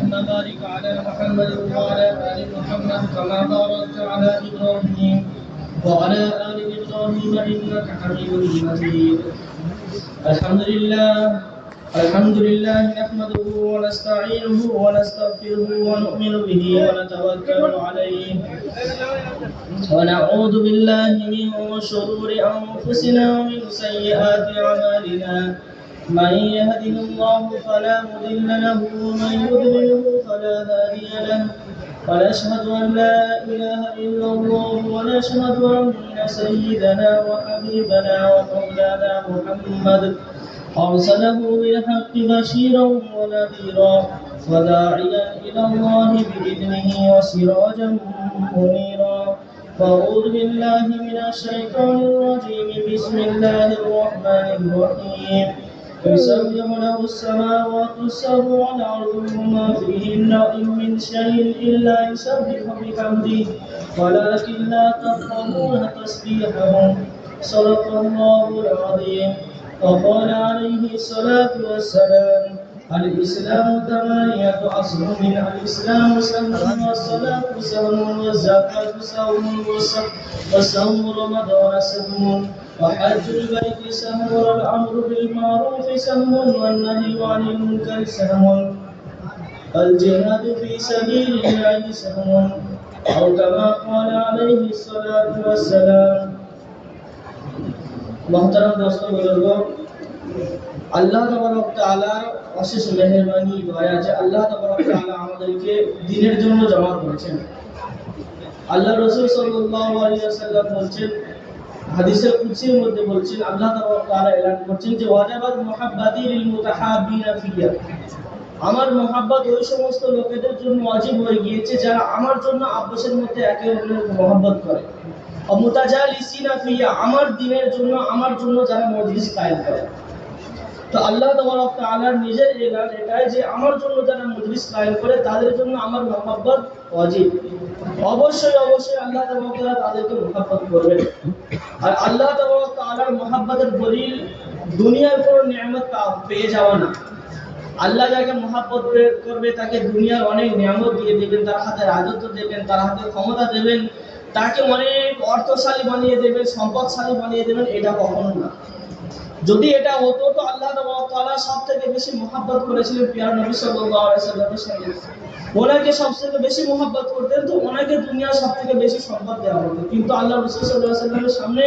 اللهم بارك على محمد وعلى آل محمد كما باركت على إبراهيم وعلى آل إبراهيم إنك حميد مجيد. الحمد لله نحمده ونستعينه ونستغفره ونؤمن به ونتوكل عليه ونعوذ بالله من شرور أنفسنا ومن سيئات أعمالنا. من يهده الله فلا مضل له ومن يضلله فلا هادي له. ونشهد أن لا إله إلا الله ونشهد أن سيدنا وحبيبنا ومولانا محمد أرسله بالحق بشيرا ونذيرا وداعيا إلى الله بإذنه وسراجا منيرا. فأعوذ بالله من الشيطان الرجيم. بسم الله الرحمن الرحيم. يسبح له السماوات السبع والأرض وما فيهن وإن من شيء إلا يسبح بحمده ولكن لا تفقهون تسبيحهم. صدق الله العظيم. وقال عليه الصلاة والسلام: الإسلام ثمانية أصل، من الإسلام سهم والصلاة سهم والزكاة سهم وصوم رمضان سهم وحج البيت سهم والأمر بالمعروف سهم والنهي عن المنكر سهم الجهاد في سبيل الله سهم أو كما قال عليه الصلاة والسلام. मोहतरम दोस्तों बुजुर्गों, আল্লাহ তাবারক তাআলার অশেষ মেহেরবানি দয়া যে আল্লাহ তাবারক তাআলা আমাদেরকে দ্বীনের জন্য জমা করেছেন। আল্লাহ রাসূল সাল্লাল্লাহু আলাইহি ওয়াসাল্লাম বলেছেন, হাদিসে কুদসির মধ্যে বলেছেন, আল্লাহ তাবারক তাআলা এলান করেছেন যে ওয়াজাবাত মুহাব্বাতি লিল মুতাহাব্বিনা ফিয়া, আমার মহব্বত ওই সমস্ত লোকেদের জন্য ওয়াজিব হয়ে গিয়েছে যারা আমার জন্য আপসের মধ্যে একে অন্যের মহব্বত করে। মুতাজালিসিনা ফিয়া, আমার দ্বীনের জন্য আমার জন্য যারা মজলিস কায়েম করে। তো আল্লাহ তাবারক তাআলার নিজের এলান এটাই যে আমার জন্য যারা মজলিস কায়েম করে তাদের জন্য আমার মহব্বত ওয়াজিব। অবশ্যই অবশ্যই আল্লাহ তাবারক তাআলা তাদেরকে মহব্বত করবেন। আর আল্লাহ তাবারক তাআলার মহব্বতের দলিল দুনিয়ার কোনো নিয়ামত পেয়ে যাওয়া না। আল্লাহ যাকে মহব্বত করবে তাকে দুনিয়ার অনেক নিয়ামত দিয়ে দেবেন, তার হাতে রাজত্ব দেবেন, তার হাতে ক্ষমতা দেবেন, তাকে অনেক অর্থশালী বানিয়ে দেবেন, সম্পদশালী বানিয়ে দেবেন। এটা কখনো না। যদি এটা হতো তো আল্লাহ তাআলা সবথেকে বেশি মহব্বত করেছিলেন প্রিয় নবী সাল্লাল্লাহু আলাইহি ওয়াসাল্লামের সঙ্গে। ওনাকে সবথেকে বেশি মহব্বত করতেন তো ওনাকে দুনিয়ার সবথেকে বেশি সম্পদ দেওয়া হতো। কিন্তু আল্লাহ রাসূল সাল্লাল্লাহু আলাইহি ওয়াসাল্লামের সামনে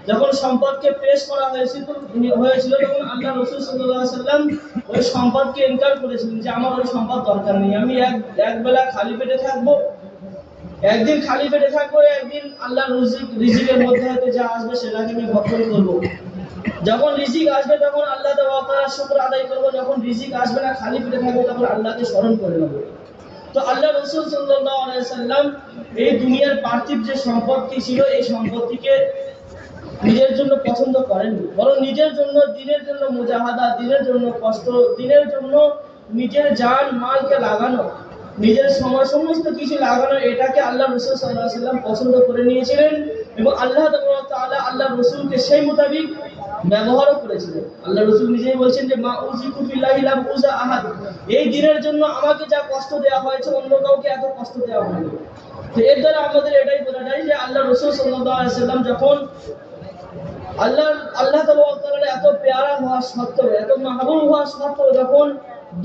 যখন সম্পদকে পেশ করা হয়েছিল তখন আল্লাহ রাসূল সাল্লাল্লাহু আলাইহি ওয়াসাল্লাম ওই সম্পদকে ইনকার করেছিলেন যে আমার ওই সম্পদ দরকার নেই, আমি এক বেলা খালি পেটে থাকবো, একদিন খালি পেটে থাকবো, একদিন আল্লাহর রিজিকের মধ্যে হয়তো যা আসবে সেটাকে আমি ভক্ষণ করবো। যখন রিজিক আসবে তখন আল্লাহ তাআলার শুকর আদায় করব, যখন রিজিক আসবে না খালি পেটে থাকবো তখন আল্লাহকে স্মরণ করে নেব। তো আল্লাহ রাসূল সাল্লাল্লাহু আলাইহি ওয়াসাল্লাম এই দুনিয়ার পার্থিব যে সম্পত্তি ছিল এই সম্পত্তিকে নিজের জন্য পছন্দ করেননি, বরং নিজের জন্য, দ্বীনের জন্য মুজাহাদা, দ্বীনের জন্য কষ্ট, দ্বীনের জন্য নিজের জান মালকে লাগানো, নিজের সময় সমস্ত কিছু লাগানো, এটাকে আল্লাহ রাসূল সাল্লাল্লাহু আলাইহি ওয়াসাল্লাম পছন্দ করে নিয়েছিলেন এবং আল্লাহ তাআলা আল্লাহ রাসূলকে সেই মোতাবেক ব্যবহারও করেছিলেন। আল্লাহ রাসূল নিজেই বলেছেন যে মা উযিকু বিল্লাহি লা উযা আহাদ, এই দ্বীনের জন্য আমাকে যা কষ্ট দেওয়া হয়েছে অন্য কাউকে এত কষ্ট দেওয়া হয়নি। তো এর দ্বারা আমাদের এটাই বোঝা যায় যে আল্লাহ রাসূল সাল্লাল্লাহু আলাইহি ওয়াসাল্লাম যখন আল্লাহ তাআলা এত পেয়ারা হওয়া সত্ত্বেও, এত মাহবুব হওয়া সত্ত্বেও যখন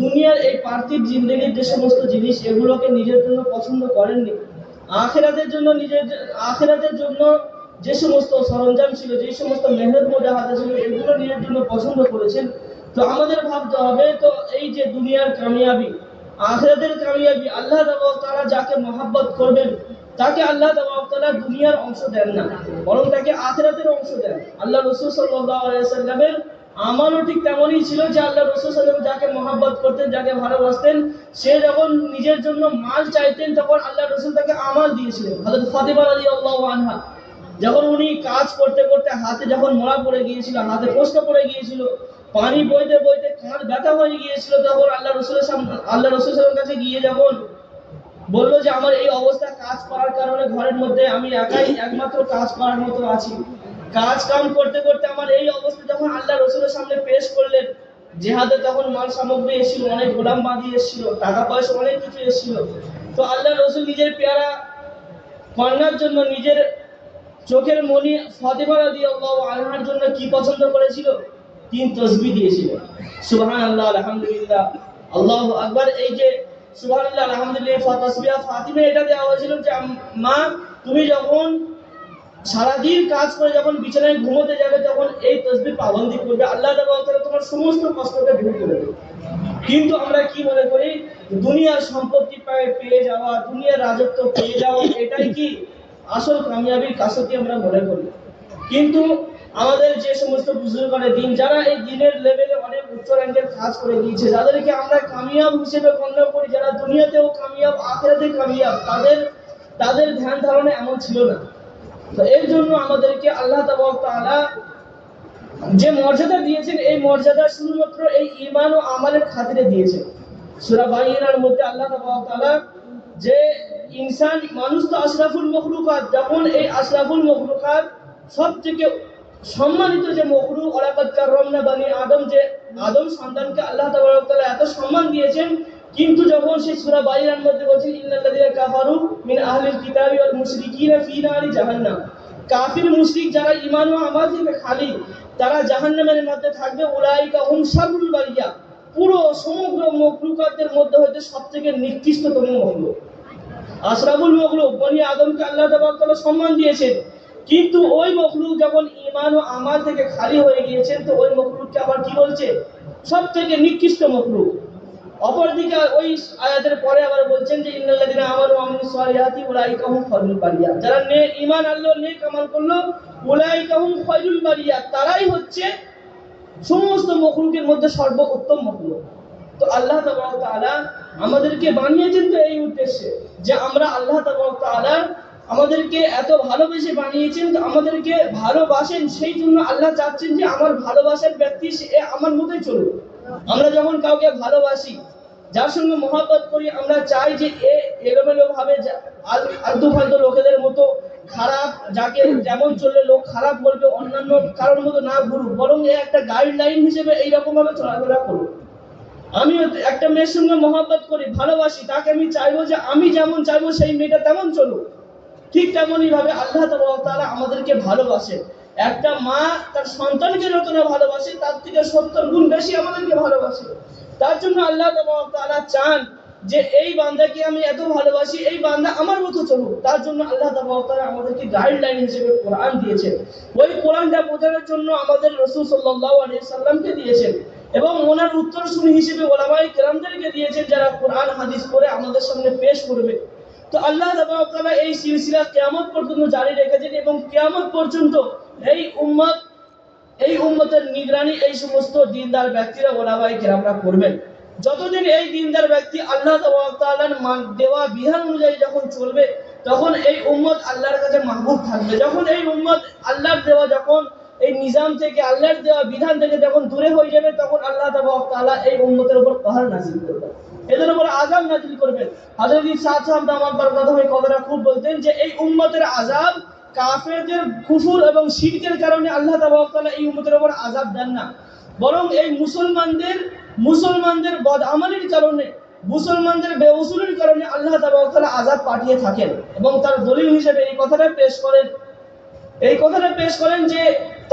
দুনিয়ার এই পার্থিব জিন্দেগির যে সমস্ত জিনিস এগুলোকে নিজের জন্য পছন্দ করেননি, আখিরাতের জন্য যে সমস্ত সরঞ্জাম ছিল, যে সমস্ত মেহনত মুজাহাদা ছিল এগুলো নিজের জন্য পছন্দ করেছেন। তো আমাদের ভাবতে হবে তো এই যে দুনিয়ার কামিয়াবি, আখিরাতের কামিয়াবি, আল্লাহ তাআলা যাকে মহব্বত করবেন তাকে আল্লাহ তাআলা দুনিয়ার অংশ দেন না, বরং তাকে আখিরাতের অংশ দেন। আল্লাহ রাসূল সাল্লাল্লাহু আলাইহি ওয়াসাল্লামের আমারও ঠিক তেমনই ছিল যে আল্লাহ রাসূল সাল্লাল্লাহু আলাইহি ওয়াসাল্লাম যাকে মহব্বত করতেন, যাকে ভালোবাসতেন, সে যখন নিজের জন্য মাল চাইতেন তখন আল্লাহ রাসূল তাকে আমাল দিয়েছিলেন। হযরত ফাতিমা রাদিয়াল্লাহু আনহা যখন উনি কাজ করতে করতে হাতে যখন মোড়া পড়ে গিয়েছিল, হাতে কষ্ট পড়ে গিয়েছিল, পানি বইতে বইতে কাঁধ ব্যথা হয়ে গিয়েছিল, তখন আল্লাহ রাসূলের কাছে গিয়ে যখন বললো যে আমার এই অবস্থা কাজ করার কারণে ঘরের মধ্যে আমি একাই একমাত্র কাজ করার মতো আছি, কাজ কাম করতে করতে আমার এই অবস্থা যখন আল্লাহ রাসূলের সামনে পেশ করলেন জিহাদে তখন মাল সামগ্রী এসেছিল, অনেক গোলাম বাঁধি এসেছিল, টাকা পয়সা অনেক কিছু এসেছিল। তো আল্লাহ রসুল নিজের পেয়ারা কন্যার জন্য, নিজের চোখের মণি ফাতেমা রাদিয়াল্লাহু আনহার জন্য কি পছন্দ করেছিল? 3 তাসবিহ দিয়েছিল। সুবহানাল্লাহ, আলহামদুলিল্লাহ, আল্লাহু আকবার। এই যে সুবহানাল্লাহ, আলহামদুলিল্লাহ, তাসবিহ ফাতিমা এটা দেওয়া হয়েছিল যে মা, তুমি যখন সারাদিন কাজ করে যখন বিছানায় ঘুমোতে যাবে তখন এই তাসবিহ পাবন্দি করবে, আল্লাহ তাআলা তোমার সমস্ত কষ্টকে দূর করে দেবে। কিন্তু আমরা কি মনে করি, দুনিয়ার সম্পত্তি পেয়ে যাওয়া, দুনিয়ার রাজত্ব পেয়ে যাওয়া, এটাই কি আসল কামিয়াবির কাছাকাছি আমরা মনে করি। কিন্তু আমাদের যে সমস্ত বুজুর্গরা দিন, যারা এই দিনের লেভেলে অনেক উচ্চ র্যাঙ্কের কাজ করে গিয়েছে, যাদেরকে আমরা কামিয়াব হিসেবে গণ্য করি, যারা দুনিয়াতেও কামিয়াব আখিরাতে কামিয়াব, তাদের ধ্যান ধারণা এমন ছিল না। তো এর জন্য আমাদেরকে আল্লাহ তাআলা যে মর্যাদা দিয়েছেন, এই মর্যাদা শুধুমাত্র এই ঈমান ও আমলের খাতিরে দিয়েছেন। সূরা বাইয়িনার মধ্যে আল্লাহ তাআলা যে ইনসান, মানুষ তো আশরাফুল মখলুকাত, যখন এই আশরাফুল মখলুকাত সবথেকে সম্মানিত যে মখলুক, ওয়ালাকাদ কাররামনা বানি আদম, যে আদম সন্তানকে আল্লাহ তাআলা এত সম্মান দিয়েছেন, কিন্তু যখন সেই সূরা বাইয়িনার মধ্যে বলছেন ইন্নাল্লাযীনা কাফারু মিন আহলিল কিতাবি ওয়াল মুশরিকিনা ফি নারি জাহান্নাম, কাফির মুশরিক যারা ঈমান ও আমল থেকে খালি, তারা জাহান্নামের মধ্যে থাকবে। উলাইকা হুম শাররুল বারিয়া, পুরো সমগ্র মখলুকাতের মধ্যে হতে সবথেকে নিকৃষ্টতম মখলুক। আশরাফুল মখলুক বনি আদমকে আল্লাহ তাআলা সম্মান দিয়েছেন, কিন্তু ওই মখলুক যখন ঈমান ও আমল থেকে খালি হয়ে গিয়েছেন, তো ওই মখলুককে আবার কি বলছে? সবথেকে নিকৃষ্ট মখলুক। অপরদিকে ওই আয়াতের পরে আবার বলছেন যে ইন্নাল্লাযীনা আমানু ওয়া আমিলুস সালিহাতি উলাইকা হুম খায়রুল বারিয়া, যারা ঈমান আনলো, নেক আমল করলো, উলাইকা হুম খায়রুল বারিয়া, তারাই হচ্ছে সমস্ত মখলুকের মধ্যে সর্বোত্তম মখলুক। তো আল্লাহ তাআলা আমাদেরকে বানিয়েছেন তো এই উদ্দেশ্যে যে আমরা, আল্লাহ তাআলা আমাদেরকে এত ভালোবেসে বানিয়েছেন, তো আমাদেরকে ভালোবাসেন, সেই জন্য আল্লাহ চাচ্ছেন যে আমার ভালোবাসার ব্যক্তি সে আমার মতোই চলুক। আমরা যখন কাউকে ভালোবাসি, যার সঙ্গে মহব্বত করি, আমরা চাই যে এলোমেলো ভাবে আলতু ফালতু লোকেদের মতো খারাপ, যাকে যেমন চললে লোক খারাপ বলবে, অন্যান্য কারোর মতো না ঘুরুক, বরং একটা গাইডলাইন হিসেবে এইরকম ভাবে চলাফেরা করুক। আমি একটা মেয়ের সঙ্গে মহব্বত করি, ভালোবাসি, তাকে আমি চাইবো যে আমি যেমন চাইবো সেই মেয়েটা তেমন চলুক। ঠিক তেমনই ভাবে আল্লাহ তাআলা আমাদেরকে ভালোবাসেন। একটা মা তার সন্তানকে যতটা ভালোবাসে, তার থেকে 70 গুণ বেশি আমাদেরকে ভালোবাসে। তার জন্য আল্লাহ তাআলা চান যে এই বান্দাকে আমি এত ভালোবাসি, এই বান্দা আমার মতো চলুক। তার জন্য আল্লাহ তাআলা আমাদেরকে গাইডলাইন হিসেবে কোরআন দিয়েছেন। ওই কোরআনটা বোঝানোর জন্য আমাদের রাসূল সাল্লাল্লাহু আলাইহি সাল্লামকে দিয়েছেন, এবং ওনার উত্তরসূরি হিসেবে উলামায়ে কেরামদেরকে দিয়েছেন, যারা কোরআন হাদিস পড়ে আমাদের সামনে পেশ করবে। তো আল্লাহ তাআলা এই সিলসিলা কিয়ামত পর্যন্ত জারি রেখেছেন, এবং কিয়ামত পর্যন্ত এই উম্মতের নিগরানি এই সমস্ত দিনদার ব্যক্তিরা, উলামায়ে কেরামরা করবেন। যতদিন এই দিনদার ব্যক্তি আল্লাহ তাআলার দেওয়া বিধান অনুযায়ী যখন চলবে, তখন এই উম্মত আল্লাহর কাছে মাহবুব থাকবে। যখন এই উম্মত আল্লাহর দেওয়া, যখন এই নিজাম থেকে, আল্লাহর দেওয়া বিধান থেকে যখন দূরে হয়ে যাবে, তখন আল্লাহ তাআলা এই উম্মতের উপর পাহাড় নাযিল করবেন, এদের উপর আযাব নাযিল করবেন। হযরত ইসা সাহেব দামাত বরকাতুহু এই কথাটা খুব বলতেন যে এই উম্মতের আযাব কাফেরদের কুফর এবং শিরকের কারণে আল্লাহ তাআলা এই উম্মতের উপর আযাব দেন না, বরং এই মুসলমানদের বদআমলীর কারণে, মুসলমানদের বেউসুলির কারণে আল্লাহ তাআলা আযাব পাঠিয়ে থাকেন। এবং তার দলিল হিসেবে এই কথাটা পেশ করেন যে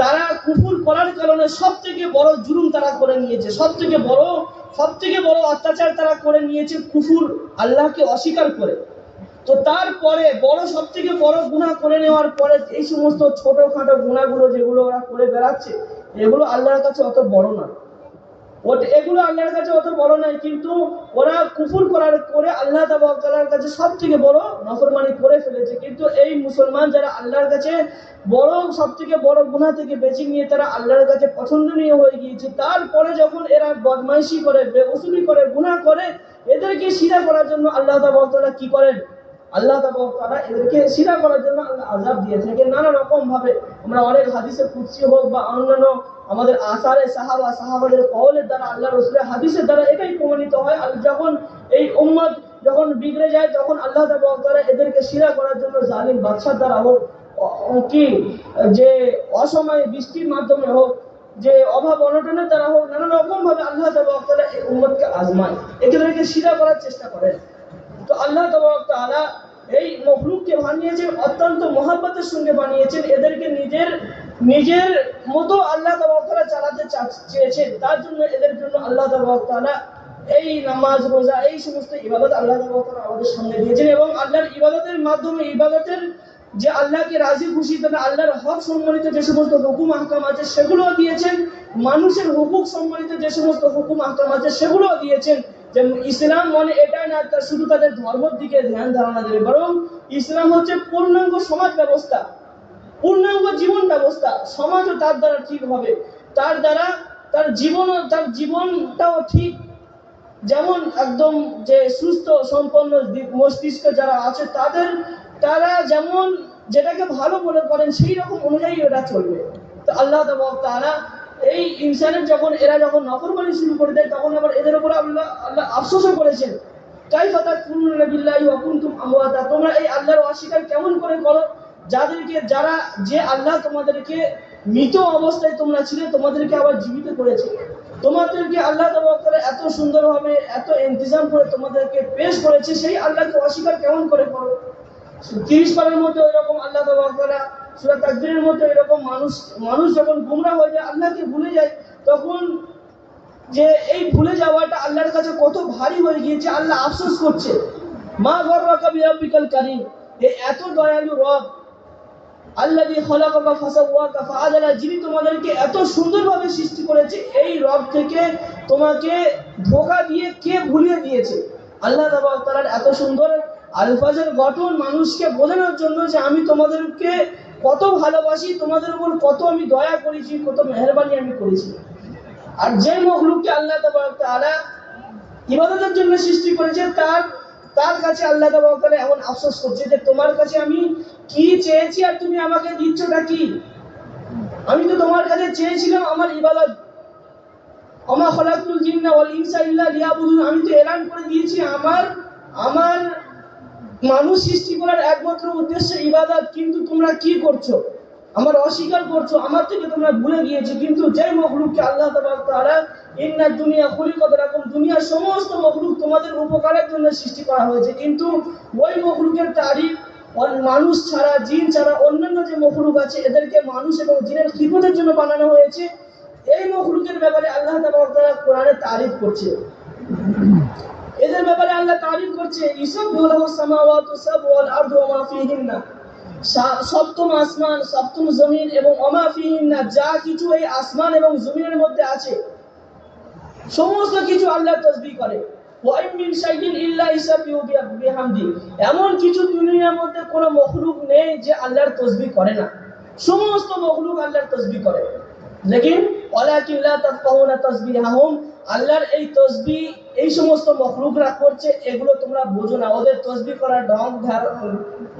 তারা কুফর করার কারণে সবথেকে বড় জুলুম তারা করে নিয়েছে, সবথেকে বড় অত্যাচার তারা করে নিয়েছে কুফর, আল্লাহকে অস্বীকার করে। তো তারপরে সবথেকে বড় গুনাহ করে নেওয়ার পরে এই সমস্ত ছোটখাটো গুনাহগুলো যেগুলো ওরা করে বেড়াচ্ছে, এগুলো আল্লাহর কাছে অত বড় না। এগুলো আল্লাহর কাছে অত বড় নয়, কিন্তু ওরা কুফর করে আল্লাহ তাআলার কাছে সবথেকে বড় নাফরমানি করে ফেলেছে। কিন্তু এই মুসলমান যারা আল্লাহর কাছে সবথেকে বড় গুনাহ থেকে বেঁচে নিয়ে তারা আল্লাহর কাছে পছন্দনীয় হয়ে গিয়েছে, তারপরে যখন এরা বদমাইশি করে, বেউসুলি করে, গুনাহ করে, এদেরকে সিধা করার জন্য আল্লাহ তাআলা কি করেন? আল্লাহ তাআলা এদেরকে সিধা করার জন্য আযাব দিয়ে থাকেন নানা রকম ভাবে। আমরা অনেক হাদিসে কুদসি হোক বা অন্যান্য আমাদের আসারে সাহাবাদের কওলের দ্বারা, আল্লাহ রাসূলের হাদিসের দ্বারা এটাই প্রমাণিত হয়, যখন এই উম্মত যখন বিগড়ে যায়, তখন আল্লাহ তাআলা এদেরকে সিধা করার জন্য জালিম বাদশার দ্বারা হোক, কি যে অসময়ে বৃষ্টির মাধ্যমে হোক, যে অভাব অনটনের দ্বারা হোক, নানা রকম ভাবে আল্লাহ তাবারক তাআলা এই উম্মতকে আজমায়, এদেরকে সিধা করার চেষ্টা করেন। তো আল্লাহ তাবারক তাআলা এই মখলুককে বানিয়েছেন, অত্যন্ত মহব্বতের সঙ্গে বানিয়েছেন, এদেরকে নিজের নিজের মতো আল্লাহ তাবারক তাআলা চালাতে চেয়েছেন। তার জন্য এদের জন্য আল্লাহ তাবারক তাআলা এই নামাজ রোজা এই সমস্ত ইবাদত আল্লাহ তাবারক তাআলা আমাদের সামনে দিয়েছেন, এবং আল্লাহর ইবাদতের মাধ্যমে, ইবাদতের যে আল্লাহকে রাজি খুশি করে আল্লাহর হক সম্মানিত যে সমস্ত হুকুম আহকাম আছে সেগুলো দিয়েছেন, মানুষের হুকুক সম্মানিত যে সমস্ত হুকুম আহকাম আছে সেগুলো দিয়েছেন। যে ইসলাম মানে এটাই না শুধু তাদের ধর্মের দিকে ধ্যান ধারণা দেবে, বরং ইসলাম হচ্ছে পূর্ণাঙ্গ সমাজ ব্যবস্থা, পূর্ণাঙ্গ জীবন ব্যবস্থা। সমাজও তার দ্বারা ঠিক হবে, তার দ্বারা তার জীবনটাও ঠিক, যেমন একদম যে সুস্থ সম্পন্ন মস্তিষ্ক যারা আছে তারা যেমন যেটাকে ভালো মনে করেন সেই রকম অনুযায়ী ওরা চলবে। তো আল্লাহ তাআলা এই ইনসানের এরা যখন নফরমানি শুরু করে দেয়, তখন আবার এদের উপর আল্লাহ আফসোসও করেছেন, কাইফা তাকফুরুনা বিল্লাহি ওয়া কুনতুম আমওয়াতা, তোমরা এই আল্লাহর অস্বীকার কেমন করে করো, যে আল্লাহ তোমাদেরকে মৃত অবস্থায় তোমরা ছিলে, তোমাদেরকে আবার জীবিত করেছে, তোমাদেরকে আল্লাহ তাবারক তাআলা এত সুন্দরভাবে এত ইন্তজাম করে তোমাদেরকে পেশ করেছে, সেই আল্লাহকে অস্বীকার কেমন করে করো। 30 পারার মধ্যে এরকম আল্লাহ তাবারক তাআলা সূরা তাকবীরের মধ্যে এরকম মানুষ যখন গুমরা হয়ে যায়, আল্লাহকে ভুলে যায়, তখন যে এই ভুলে যাওয়াটা আল্লাহর কাছে কত ভারী হয়ে গিয়েছে, আল্লাহ আফসোস করছে। মা গররাকা বিরাব্বিকাল কারীম, এই এত দয়ালু রব আল্লাযী খলাকাকা ফাসাওয়াকা ফাআদালা, যিনি তোমাদেরকে এত সুন্দরভাবে সৃষ্টি করেছে, এই রব থেকে তোমাকে ধোঁকা দিয়ে কে ভুলিয়ে দিয়েছে। আল্লাহ তাবারক তাআলার এত সুন্দর আলফাজের গঠন মানুষকে বোঝানোর জন্য যে আমি তোমাদেরকে কত ভালোবাসি, তোমাদের উপর কত আমি দয়া করেছি, কত মেহেরবানি আমি করেছি। আর যে মখলুককে আল্লাহ তাবারক তাআলা ইবাদতের জন্য সৃষ্টি করেছে, তার কাছে আল্লাহ তাবারক তাআলা এমন আফসোস করছে যে তোমার কাছে আমি কি চেয়েছি আর তুমি আমাকে দিচ্ছটা কি। আমি তো তোমার কাছে চেয়েছিলাম আমার ইবাদত, ওমা খালাকতুল জিন্না ওয়াল ইনসা ইল্লা লিয়াবুদুন, আমি তো এলান করে দিয়েছি আমার মানুষ সৃষ্টি করার একমাত্র উদ্দেশ্য ইবাদত, কিন্তু তোমরা কি করছো, আমার অস্বীকার করছো, আমার থেকে তোমরা ভুলে গিয়েছো। কিন্তু যে মখলুককে আল্লাহ তাবারক তাআলা ইন্নাদ দুনিয়া খুলিকাত লাকুম, দুনিয়ার সমস্ত মখলুক তোমাদের উপকারের জন্য সৃষ্টি করা হয়েছে, কিন্তু ওই মখলুকের তারিফ মানুষ ছাড়া, জিন ছাড়া অন্যান্য যে মখলুক আছে এদেরকে মানুষ এবং জিনের খিদমতের জন্য বানানো হয়েছে। এই মখলুকের ব্যাপারে আল্লাহ তাবারক তাআলা কোরআনে তারিফ করছে, এদের ব্যাপারে আল্লাহ তারিফ করছে, ইসাববিহু লাহুস সামাওয়াতু সাবউ ওয়াল আরদু ওয়া মা ফীহিন্না, সপ্তম আসমান, সপ্তম জমিন এবং ওমা ফীহিন্না, যা কিছু এই আসমান এবং জমিনের মধ্যে আছে সমস্ত কিছু আল্লাহর তাসবিহ করে। ওয়া ইন মিন শাইইন ইল্লা ইসাববিহু বিহামদি, এমন কিছু দুনিয়ার মধ্যে কোনো মখলুক নেই যে আল্লাহর তাসবিহ করে না, সমস্ত মখলুক আল্লাহর তাসবিহ করে। লেকিন ওয়ালাকিন লা তাফকাহুনা তাসবিহাহুম, আল্লাহর এই তাসবিহ এই সমস্ত মখলুকরা করছে, এগুলো তোমরা বোঝো না, ওদের তাসবিহ করার ঢং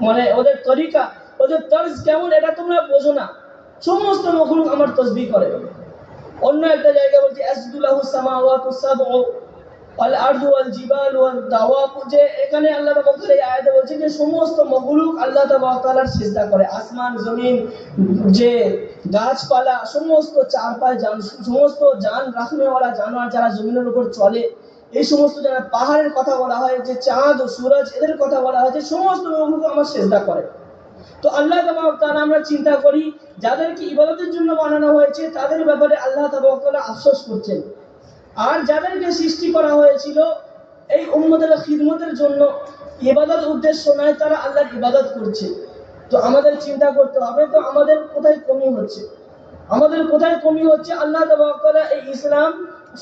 মানে ওদের তরিকা, ওদের তর্জ কেমন এটা তোমরা বোঝো না। সমস্ত মখলুক আমার তাসবিহ করে। অন্য একটা জায়গায় বলছে আসদুলাহুস সামাওয়াতু সাবউ ওয়াল আরদু ওয়াল জিবালু ওয়াদ দাওয়াব, যে এখানে আল্লাহ তাআলা এই আয়াতে বলছেন যে সমস্ত মখলুক আল্লাহ তাআলার সিজদা করে, আসমান জমিন যে গাছপালা সমস্ত চারপায়ে সমস্ত জান রাখনেওয়ালা জানোয়ার যারা জমিনের উপর চলে, এই সমস্ত যারা পাহাড়ের কথা বলা হয়, যে চাঁদ ও সূরজ এদের কথা বলা হয়, যে সমস্ত মখলুক আমার সিজদা করে। তো আল্লাহ তাবারক তাআলা আমরা চিন্তা করি যাদেরকে ইবাদতের জন্য বানানো হয়েছে তাদের ব্যাপারে আল্লাহ তাবারক তাআলা আফসোস করছেন, আর যাদেরকে সৃষ্টি করা হয়েছিল এই উম্মতের খিদমতের জন্য, ইবাদত উদ্দেশ্য নয়, তারা আল্লাহর ইবাদত করছে। তো আমাদের চিন্তা করতে হবে, তো আমাদের কোথায় কমি হচ্ছে, আল্লাহ তাবারক তাআলা এই ইসলাম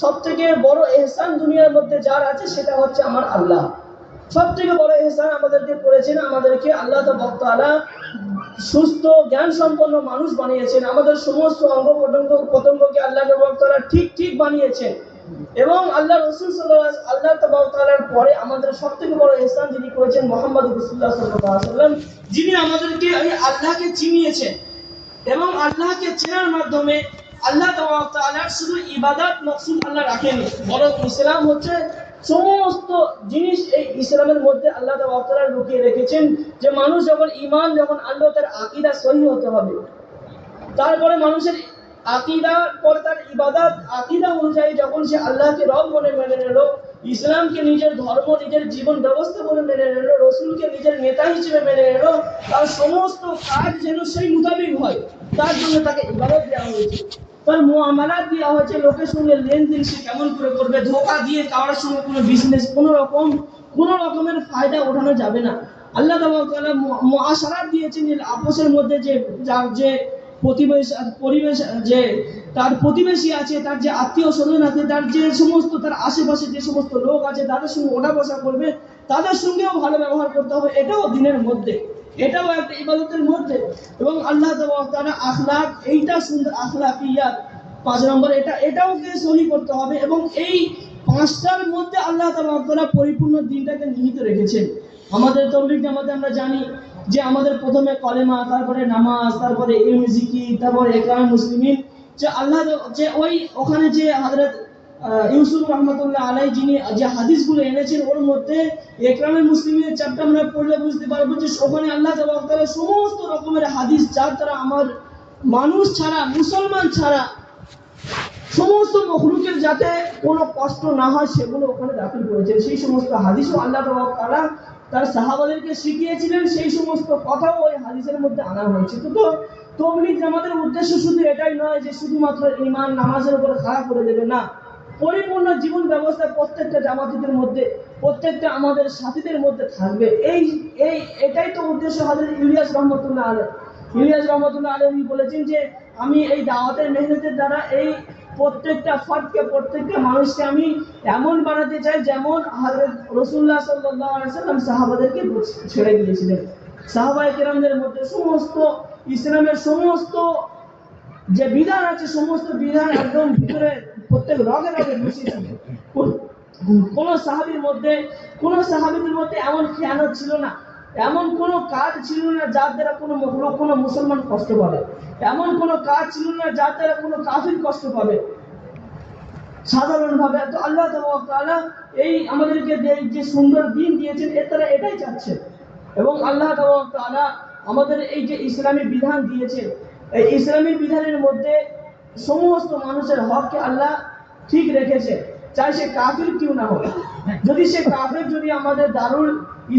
সবথেকে বড় ইহসান দুনিয়ার মধ্যে যার আছে সেটা হচ্ছে আমার আল্লাহ। সবথেকে বড় ইহসান আমাদেরকে করেছেন, আমাদেরকে আল্লাহ তাবারক তাআলা সুস্থ জ্ঞান সম্পন্ন মানুষ বানিয়েছেন, আমাদের সমস্ত অঙ্গ প্রত্যঙ্গকে আল্লাহ তাবারক তাআলা ঠিক বানিয়েছেন, এবং আল্লাহ রাসূল সাল্লাল্লাহু আলাইহি আল্লাহ তাবারক তাআলার পরে আমাদের সবথেকে বড় ইহসান যিনি করেছেন মুহাম্মদ রাসূলুল্লাহ সাল্লাল্লাহু আলাইহি ওয়াসাল্লাম, যিনি আমাদেরকে এই আল্লাহকে চিনিয়েছেন, এবং আল্লাহকে চেনার মাধ্যমে আল্লাহ তাবারক তাআলার শুধু ইবাদত মাকসুদ আল্লাহ রাখেনি, বরং ইসলাম হচ্ছে সমস্ত জিনিস এই ইসলামের মধ্যে আল্লাহ তাবারক তাআলা লুকিয়ে রেখেছেন। যে মানুষ যখন ঈমান যখন আনলো, তার আকীদা সহিহ হতে হবে, তারপরে মানুষের আকীদা পরে তার ইবাদত আকীদা অনুযায়ী যখন সে আল্লাহকে রব বলে মেনে নিল, ইসলামকে নিজের ধর্ম নিজের জীবন ব্যবস্থা বলে মেনে নিল, রসুলকে নিজের নেতা হিসেবে মেনে নিল, তার সমস্ত কাজ যেন সেই মোতাবেক হয়, তার জন্য তাকে ইবাদত দেওয়া হয়েছে। তার মুআমালাত দেওয়া হয়েছে, লোকের সঙ্গে লেনদেন সে কেমন করে করবে, ধোঁকা দিয়ে কারোর সঙ্গে কোনো বিজনেস কোনো রকমের ফায়দা ওঠানো যাবে না। আল্লাহ তাআলা মুআশারাত দিয়েছেন যে আপসের মধ্যে যে যার যে পরিবেশ যে তার প্রতিবেশী আছে, তার যে আত্মীয় স্বজন আছে, তার যে সমস্ত তার আশেপাশে যে সমস্ত লোক আছে তাদের সঙ্গে ওঠা বসা করবে, তাদের সঙ্গেও ভালো ব্যবহার করতে হবে, এটাও দিনের মধ্যে, এটাও একটা ইবাদতের মধ্যে। এবং আল্লাহ তাআলা আখলাক, এইটা সুন্দর আখলাকিয়াত 5 নম্বর, এটাওকে সহি করতে হবে। এবং এই 5টার মধ্যে আল্লাহ তাআলা পরিপূর্ণ দিনটাকে নিহিত রেখেছেন। আমাদের তৌহিদ জামাতে আমরা জানি যে আমাদের প্রথমে কলেমা, তারপরে নামাজ, তারপরে জিকির, তারপরে ইকরামে মুসলিমিন, যে আল্লাহ যে ওই ওখানে যে হযরত ইউসুফ রহমাতুল্লাহ আলাইহি যিনি যে হাদিসগুলো এনেছেন, ওর মধ্যে ইকরামে মুসলিমিনের চ্যাপ্টার আমরা পড়লে বুঝতে পারবো যে ওখানে আল্লাহ তাআলা সমস্ত রকমের হাদিস, যার দ্বারা আমার মানুষ ছাড়া, মুসলমান ছাড়া সমস্ত মখলুকের যাতে কোনো কষ্ট না হয় সেগুলো ওখানে দাখিল করেছেন। সেই সমস্ত হাদিসও আল্লাহ তাআলা তার সাহাবাদেরকে শিখিয়েছিলেন, সেই সমস্ত কথাও ওই হাদিসের মধ্যে আনা হয়েছে। তো তবলিগ জামাতের উদ্দেশ্য শুধু এটাই নয় যে শুধুমাত্র ঈমান নামাজের উপর খাড়া করে দেবে, না, পরিপূর্ণ জীবন ব্যবস্থা প্রত্যেকটা জামাতিদের মধ্যে, প্রত্যেকটা আমাদের সাথীদের মধ্যে থাকবে। এটাই তো উদ্দেশ্য। হযরত ইলিয়াস রহমাতুল্লাহ আলাইহি বলেছেন যে আমি এই দাওয়াতের মেহনতের দ্বারা এই প্রত্যেকটা ফর্দকে, প্রত্যেকটা মানুষকে আমি এমন বানাতে চাই যেমন হযরত রাসূলুল্লাহ সাল্লাল্লাহু আলাইহি ওয়াসাল্লাম সাহাবাদেরকে ছেড়ে দিয়েছিলেন। সাহাবায়ে কেরামদের মধ্যে সমস্ত ইসলামের সমস্ত যে বিধান আছে, সমস্ত বিধান একদম ভিতরে প্রত্যেক রগে রগে বসিয়েছিল। কোন সাহাবীদের মধ্যে এমন খেয়ানত ছিল না, এমন কোনো কাজ ছিল না যার দ্বারা কোনো মুসলমান কষ্ট পাবে, এমন কোনো কাজ ছিল না যার দ্বারা কোনো কাফির কষ্ট পাবে সাধারণভাবে। তো আল্লাহ তাআলা এই আমাদেরকে যে সুন্দর দিন দিয়েছেন, এর দ্বারা এটাই চাচ্ছেন। এবং আল্লাহ তাআলা আমাদের এই যে ইসলামী বিধান দিয়েছেন, এই ইসলামী বিধানের মধ্যে সমস্ত মানুষের হককে আল্লাহ ঠিক রেখেছে, চাই সে কাফির কিউ না হোক। যদি সে কাফির, যদি আমাদের দারুল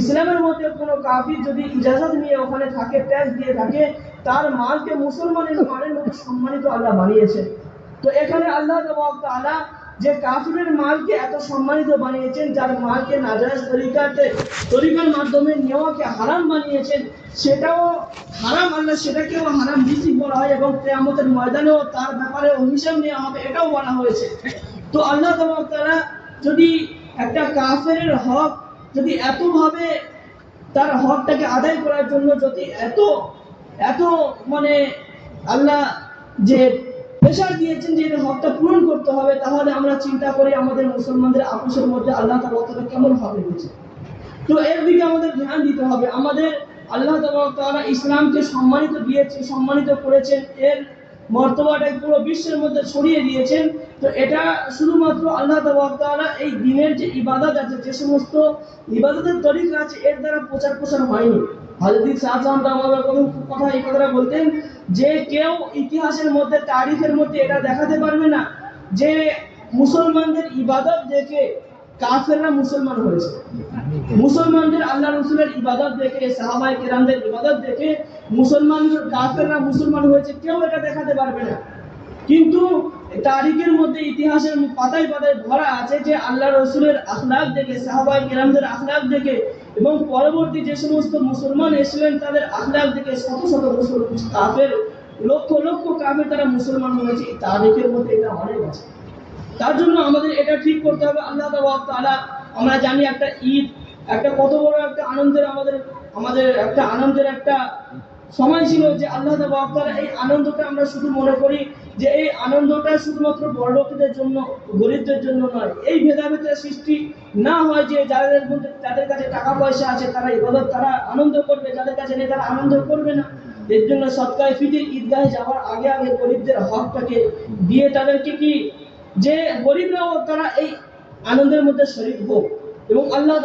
ইসলামের মধ্যে কোনো কাফির যদি ইজাজত নিয়ে ওখানে থাকে, ট্যাক্স দিয়ে থাকে, তার মালকে মুসলমানের মালের মতো সম্মানিত আল্লাহ বানিয়েছেন। তো এখানে আল্লাহ তাআলা যে কাফিরের মালকে এত সম্মানিত বানিয়েছেন, যার মালকে নাজায়েজ তরিকার মাধ্যমে নেওয়াকে হারাম বানিয়েছেন, সেটাও হারাম, আল্লাহ সেটাকেও হারাম রিজিক বলা হয়। এবং কিয়ামতের ময়দানেও তার ব্যাপারে হিসাব নেওয়া হবে, এটাও বলা হয়েছে। তো আল্লাহ তাআলা যদি একটা কাফেরের হক যদি এতভাবে তার হকটাকে আদায় করার জন্য যদি এত মানে আল্লাহ যে প্রেশার দিয়েছেন যে হকটা পূরণ করতে হবে, তাহলে আমরা চিন্তা করি আমাদের মুসলমানদের আপোষের মধ্যে আল্লাহ তাআলা কেমন হবে বুঝে। তো এর দিকে আমাদের ধ্যান দিতে হবে। আমাদের আল্লাহ তাআলা ইসলামকে সম্মানিত করেছেন, এর মর্তবাটাই পুরো বিশ্বের মধ্যে ছড়িয়ে দিয়েছেন। তো এটা শুধুমাত্র আল্লাহ তাআলা এই দিনের যে ইবাদত আছে, যে সমস্ত ইবাদতের তরিকা আছে, এর দ্বারা প্রচার প্রসার হয়নি। হযরত শাহজাহান রাহমাতুল্লাহ কথা এই কথাটা বলতেন যে কেউ ইতিহাসের মধ্যে, তারিখের মধ্যে এটা দেখাতে পারবে না যে মুসলমানদের ইবাদত দেখে কাফেররা মুসলমান হয়েছে। মুসলমানদের আল্লাহ রাসূলের ইবাদত দেখে, সাহাবায়ে কেরামদের ইবাদত দেখে কাফেররা মুসলমান হয়েছে, কেউ এটা দেখাতে পারবে না। কিন্তু তারিখের মধ্যে, ইতিহাসের পাতায় পাতায় ভরা আছে যে আল্লাহ রাসূলের আখলাক দেখে, সাহাবায়ে কেরামদের আখলাক দেখে, এবং পরবর্তী যে সমস্ত মুসলমান এসেছিলেন তাদের আখলাক দেখে শত শত কাফের, লক্ষ লক্ষ কাফের তারা মুসলমান হয়েছে। তারিখের মধ্যে এটা অনেক আছে। তার জন্য আমাদের এটা ঠিক করতে হবে। আল্লাহ তাআলা, আমরা জানি একটা ঈদ একটা কত বড় একটা আনন্দের, আমাদের একটা আনন্দের একটা সময় ছিল যে আল্লাহ তাআলা এই আনন্দটা আমরা শুধু মনে করি যে এই আনন্দটা শুধুমাত্র বড় লোকদের জন্য, গরিবদের জন্য নয়। এই ভেদাভেদের সৃষ্টি না হয় যে যাদের কাছে টাকা পয়সা আছে তারা ইবাদত, তারা আনন্দ করবে, যাদের কাছে নেই তারা আনন্দ করবে না। এর জন্য সদকায়ে ফিতর ঈদগাহে যাওয়ার আগে আগে গরিবদের হকটাকে দিয়ে তাদেরকে কি যে গরিবরাও তারা এই আনন্দের মধ্যে শরীক হোক। এবং আল্লাহ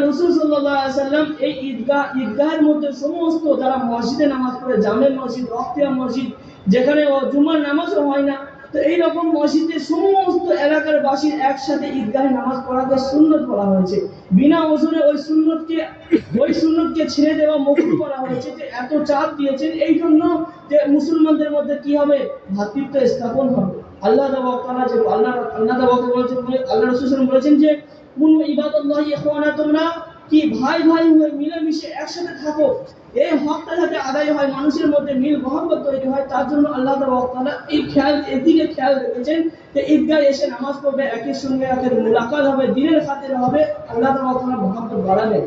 রাসূল সাল্লাল্লাহু আলাইহি ওয়াসাল্লাম এই ঈদগাহের মধ্যে সমস্ত যারা মসজিদে নামাজ পড়ে, জামে মসজিদ, ওয়াক্তিয়া মসজিদ, যেখানে জুমার নামাজও হয় না। তো এইরকম মসজিদে সমস্ত এলাকার বাসীর একসাথে ঈদগাহে নামাজ পড়াকে সুন্নত বলা হয়েছে। বিনা ওজনে ওই সুন্নতকে ছেড়ে দেওয়া মাকরুহ করা হয়েছে। যে এত চাপ দিয়েছেন এই জন্য যে মুসলমানদের মধ্যে কি হবে, ভ্রাতৃত্ব স্থাপন হবে। আল্লাহ তাআলা যে আল্লাহ রাসূল বলেছেন যে কুনু ইবাদাল্লাহি ইখওয়ানা, তোমরা কি ভাই ভাই হয়ে মিলেমিশে একসাথে থাকো। এই হকটা যাতে আদায় হয়, মানুষের মধ্যে মিল মহব্বত তৈরি হয়, তার জন্য আল্লাহ তাআলা এদিকে খেয়াল রেখেছেন যে ঈদগাহে এসে নামাজ পড়বে, একের সঙ্গে একের মুলাকাত হবে, দিনের খাতিরে হবে, আল্লাহ তাআলা মহব্বত বাড়াবে।